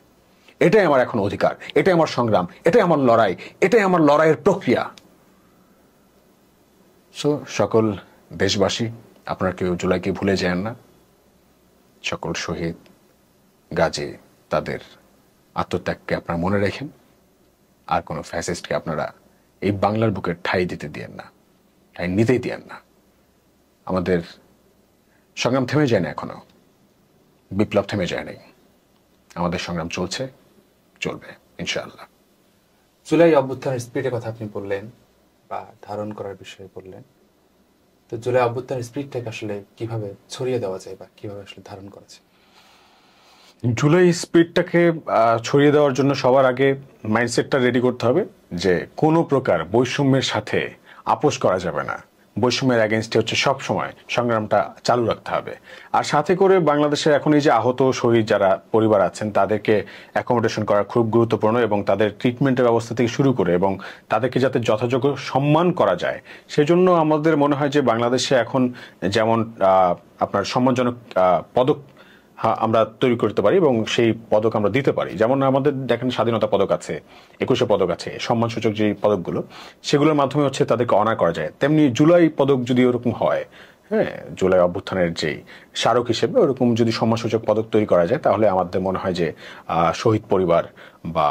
এটাই আমার এখন অধিকার, এটাই আমার সংগ্রাম, এটাই আমার লড়াই, এটাই আমার লড়াইয়ের প্রক্রিয়া। সো সকল দেশবাসী, আপনারা কেউ জুলাইকে ভুলে যান না। সকল শহীদ গাজী তাদের আত্মত্যাগকে আপনারা মনে রাখেন, আর কোনো ফ্যাসিস্টকে আপনারা এই বাংলার বুকে ঠাঁই দিতে দিয়েন না, ঠাঁই নিতেই দিয়েন না। আমাদের সংগ্রাম থেমে যায় না, এখনো বিপ্লব থেমে যায় নাই, আমাদের সংগ্রাম চলছে, চলবে ইনশাআল্লাহ। জুলাই অভ্যুত্থানের স্পিরিটের কথা আপনি বললেন বা ধারণ করার বিষয়ে বললেন, তো জুলাই অভ্যুত্থানের স্পিরিটটাকে আসলে কিভাবে ছড়িয়ে দেওয়া যায় বা কিভাবে আসলে ধারণ করা যায়? জুলাই স্পিরিটটাকে ছড়িয়ে দেওয়ার জন্য সবার আগে মাইন্ডসেটটা রেডি করতে হবে যে কোনো প্রকার বৈষম্যের সাথে আপোষ করা যাবে না। বৈষম্যের অ্যাগেনস্টে হচ্ছে সব সময় সংগ্রামটা চালু রাখতে হবে। আর সাথে করে বাংলাদেশের এখন এই যে আহত শহীদ যারা পরিবার আছেন তাদেরকে অ্যাকোমোডেশন করা খুব গুরুত্বপূর্ণ, এবং তাদের ট্রিটমেন্টের ব্যবস্থা থেকে শুরু করে এবং তাদেরকে যাতে যথাযোগ্য সম্মান করা যায়, সেজন্য আমাদের মনে হয় যে বাংলাদেশে এখন যেমন আপনার সম্মানজনক পদক আমরা তৈরি করতে পারি এবং সেই পদক আমরা দিতে পারি। যেমন আমাদের দেখেন স্বাধীনতা পদক আছে, 21শে পদক আছে, সম্মানসূচক যে পদকগুলো, সেগুলোর মাধ্যমে হচ্ছে তাদেরকে অনার করা যায়। তেমনি জুলাই পদক যদি ওরকম হয়, হ্যাঁ, জুলাই অভ্যুত্থানের যেই স্মারক হিসেবে ওরকম যদি সম্মানসূচক পদক তৈরি করা যায়, তাহলে আমাদের মনে হয় যে শহীদ পরিবার বা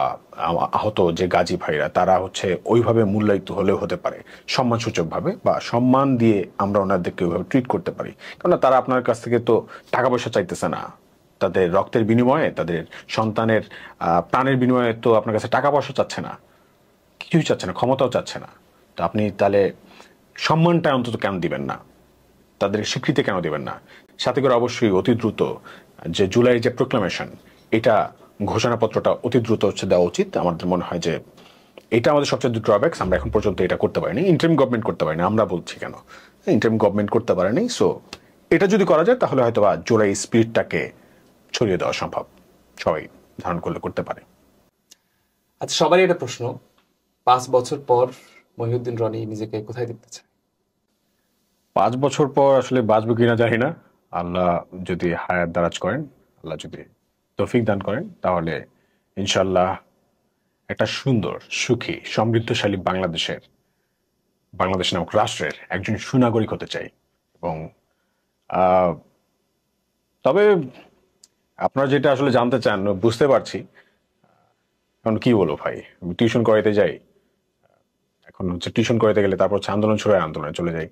আহত যে গাজী ভাইরা তারা হচ্ছে ওইভাবে মূল্যায়িত হলেও হতে পারে, সম্মানসূচকভাবে বা সম্মান দিয়ে আমরা ওনাদেরকে ওইভাবে ট্রিট করতে পারি। কেননা তারা আপনার কাছ থেকে তো টাকা পয়সা চাইতেছে না, তাদের রক্তের বিনিময়ে, তাদের সন্তানের প্রাণের বিনিময়ে তো আপনার কাছে টাকা পয়সা চাচ্ছে না, কিছুই চাচ্ছে না, ক্ষমতাও চাচ্ছে না। তো আপনি তাহলে সম্মানটা অন্তত কেন দিবেন না, তাদের স্বীকৃতি কেন দিবেন না? সাথে করে অবশ্যই অতি দ্রুত যে জুলাইয়ের যে প্রোক্লামেশন, এটা ঘোষণাপত্রটা অতি দ্রুত হচ্ছে দেওয়া উচিত। আমাদের মনে হয় যে এটা আমাদের সবচেয়ে ড্রব্যাকস, আমরা এখন পর্যন্ত এটা করতে পারিনি, ইন্টারিম গভর্নমেন্ট করতে পারিনি। আমরা বলছি কেন ইন্টারিম গভর্নমেন্ট করতে পারেনি, সো এটা যদি করা যায় তাহলে হয়তো বা জুলাই স্পিরিটটাকে ছড়িয়ে দেওয়া সম্ভব, সবাই ধারণ করলে করতে পারে। আচ্ছা, সবারই একটা প্রশ্ন, 5 বছর পর মহিউদ্দিন রনি নিজেকে কোথায় দেখতে চায়? 5 বছর পর আসলে বাঁচবো কিনা জানি না। আল্লাহ যদি হায়াত দারাজ করেন, আল্লাহ যদি তৌফিক দান করেন, তাহলে ইনশাল্লাহ একটা সুন্দর, সুখী, সমৃদ্ধশালী বাংলাদেশ নামক রাষ্ট্রের একজন সুনাগরিক হতে চাই। এবং আহ, তবে আপনারা যেটা আসলে জানতে চান বুঝতে পারছি। এখন কি বলবো ভাই, আমি টিউশন করাইতে যাই, এখন হচ্ছে টিউশন করাইতে গেলে তারপর হচ্ছে আন্দোলন শুরু হয়, আন্দোলনে চলে যাই।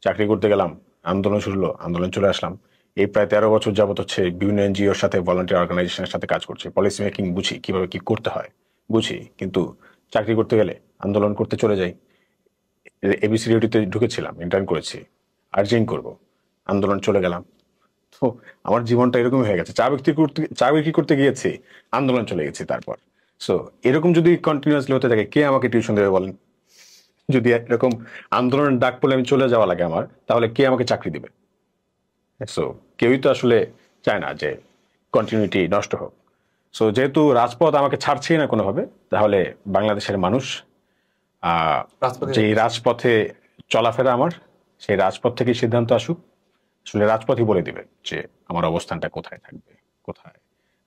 চাকরি করতে গেলাম, আন্দোলন শুরু হলো, আন্দোলন চলে আসলাম। এই প্রায় 13 বছর যাবত হচ্ছে বিভিন্ন এনজিওর সাথে, ভলান্টিয়ার অর্গানাইজেশনের সাথে কাজ করছি। পলিসি মেকিং বুঝি, কিভাবে কি করতে হয় বুঝি, কিন্তু চাকরি করতে গেলে আন্দোলন করতে চলে যাই। এবিসি রেডিওতে ঢুকেছিলাম, ইন্টার্ন করেছি, আর্জেন্ট করব, আন্দোলন চলে গেলাম। তো আমার জীবনটা এরকমই হয়ে গেছে, চা বিক্রি করতে গিয়েছি, আন্দোলন চলে গেছি তারপর। সো এরকম যদি কন্টিনিউয়াসলি হতে থাকে, কে আমাকে টিউশন দেবে বলেন? যদি এরকম আন্দোলনের ডাক পড়লে আমি চলে যাওয়া লাগে আমার, তাহলে কে আমাকে চাকরি দিবে? সো কেউই তো আসলে চায় না যে কন্টিনিউটি নষ্ট হোক। সো যেহেতু রাজপথ আমাকে ছাড়ছেই না কোনোভাবে, তাহলে বাংলাদেশের মানুষ রাজপথে যে দেখতে চায়। রাজপথে চলাফেরা আমার, সেই রাজপথ থেকে সিদ্ধান্ত আসুক। আসলে রাজপথই বলে দিবে যে আমার অবস্থানটা কোথায় থাকবে, কোথায়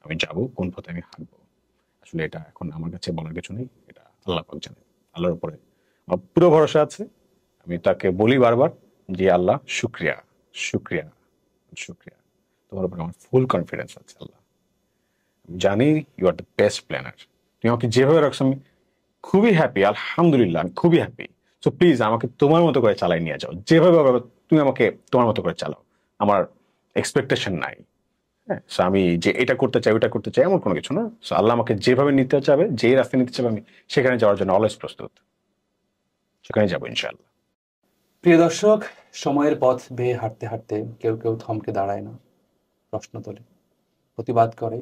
আমি যাব, কোন পথে আমি হাঁটবো। আসলে এটা এখন আমার কাছে বলার কিছু নেই, এটা আল্লাহ পাক জানেন। আল্লাহর উপরে আমার পুরো ভরসা আছে। আমি তাকে বলি বারবার যে আল্লাহ শুক্রিয়া, শুক্রিয়া, শুক্রিয়া। তোমার উপরে আমার ফুল কনফিডেন্স আছে আল্লাহ। আমি জানি you are the best planner. তুমি আমাকে যেভাবে রাখছো আমি খুবই হ্যাপি, আলহামদুলিল্লাহ, আমি খুবই হ্যাপি। সো প্লিজ আমাকে তোমার মতো করে চালাই নিয়ে যাও, যেভাবে পারো তুমি আমাকে তোমার মতো করে চালাও। আমার এক্সপেকটেশন নাই। হ্যাঁ, সো আমি যে এটা করতে চাই, ওটা করতে চাই, এমন কোনো কিছু না। সো আল্লাহ আমাকে যেভাবে নিতে চাবে, যে রাস্তায় নিতে চাবে, আমি সেখানে যাওয়ার জন্য অলওয়েজ প্রস্তুত, সেখানে যাবো ইনশাআল্লাহ। প্রিয় দর্শক, সময়ের পথ বেয়ে হাঁটতে হাঁটতে কেউ কেউ থমকে দাঁড়ায় না, প্রশ্ন তোলে, প্রতিবাদ করে,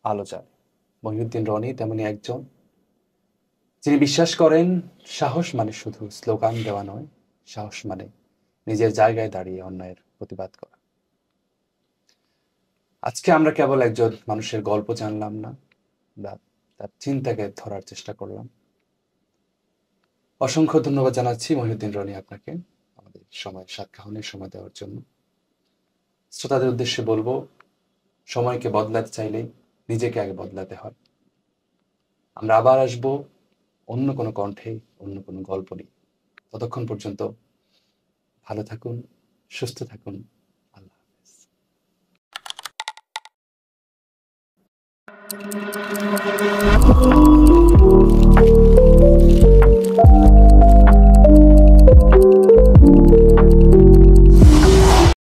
আলো জ্বালে। মহিউদ্দিন রনি তেমনি একজন, যিনি বিশ্বাস করেন সাহস মানে শুধু স্লোগান দেওয়া নয়, সাহস মানে নিজের জায়গায় দাঁড়িয়ে অন্যায়ের প্রতিবাদ করা। আজকে আমরা কেবল একজন মানুষের গল্প জানলাম না, বা তার চিন্তাকে ধরার চেষ্টা করলাম। অসংখ্য ধন্যবাদ জানাচ্ছি মহিউদ্দিন রনি আপনাকে আমাদের সময় সাতকাহনের সময় দেওয়ার জন্য। শ্রোতাদের উদ্দেশ্যে বলবো, সময়কে বদলাতে চাইলে নিজেকে আগে বদলাতে হয়। আমরা আবার আসবো অন্য কোনো কণ্ঠে, অন্য কোনো গল্প নিয়ে। ততক্ষণ পর্যন্ত ভালো থাকুন, সুস্থ থাকুন। আল্লাহ হাফেজ।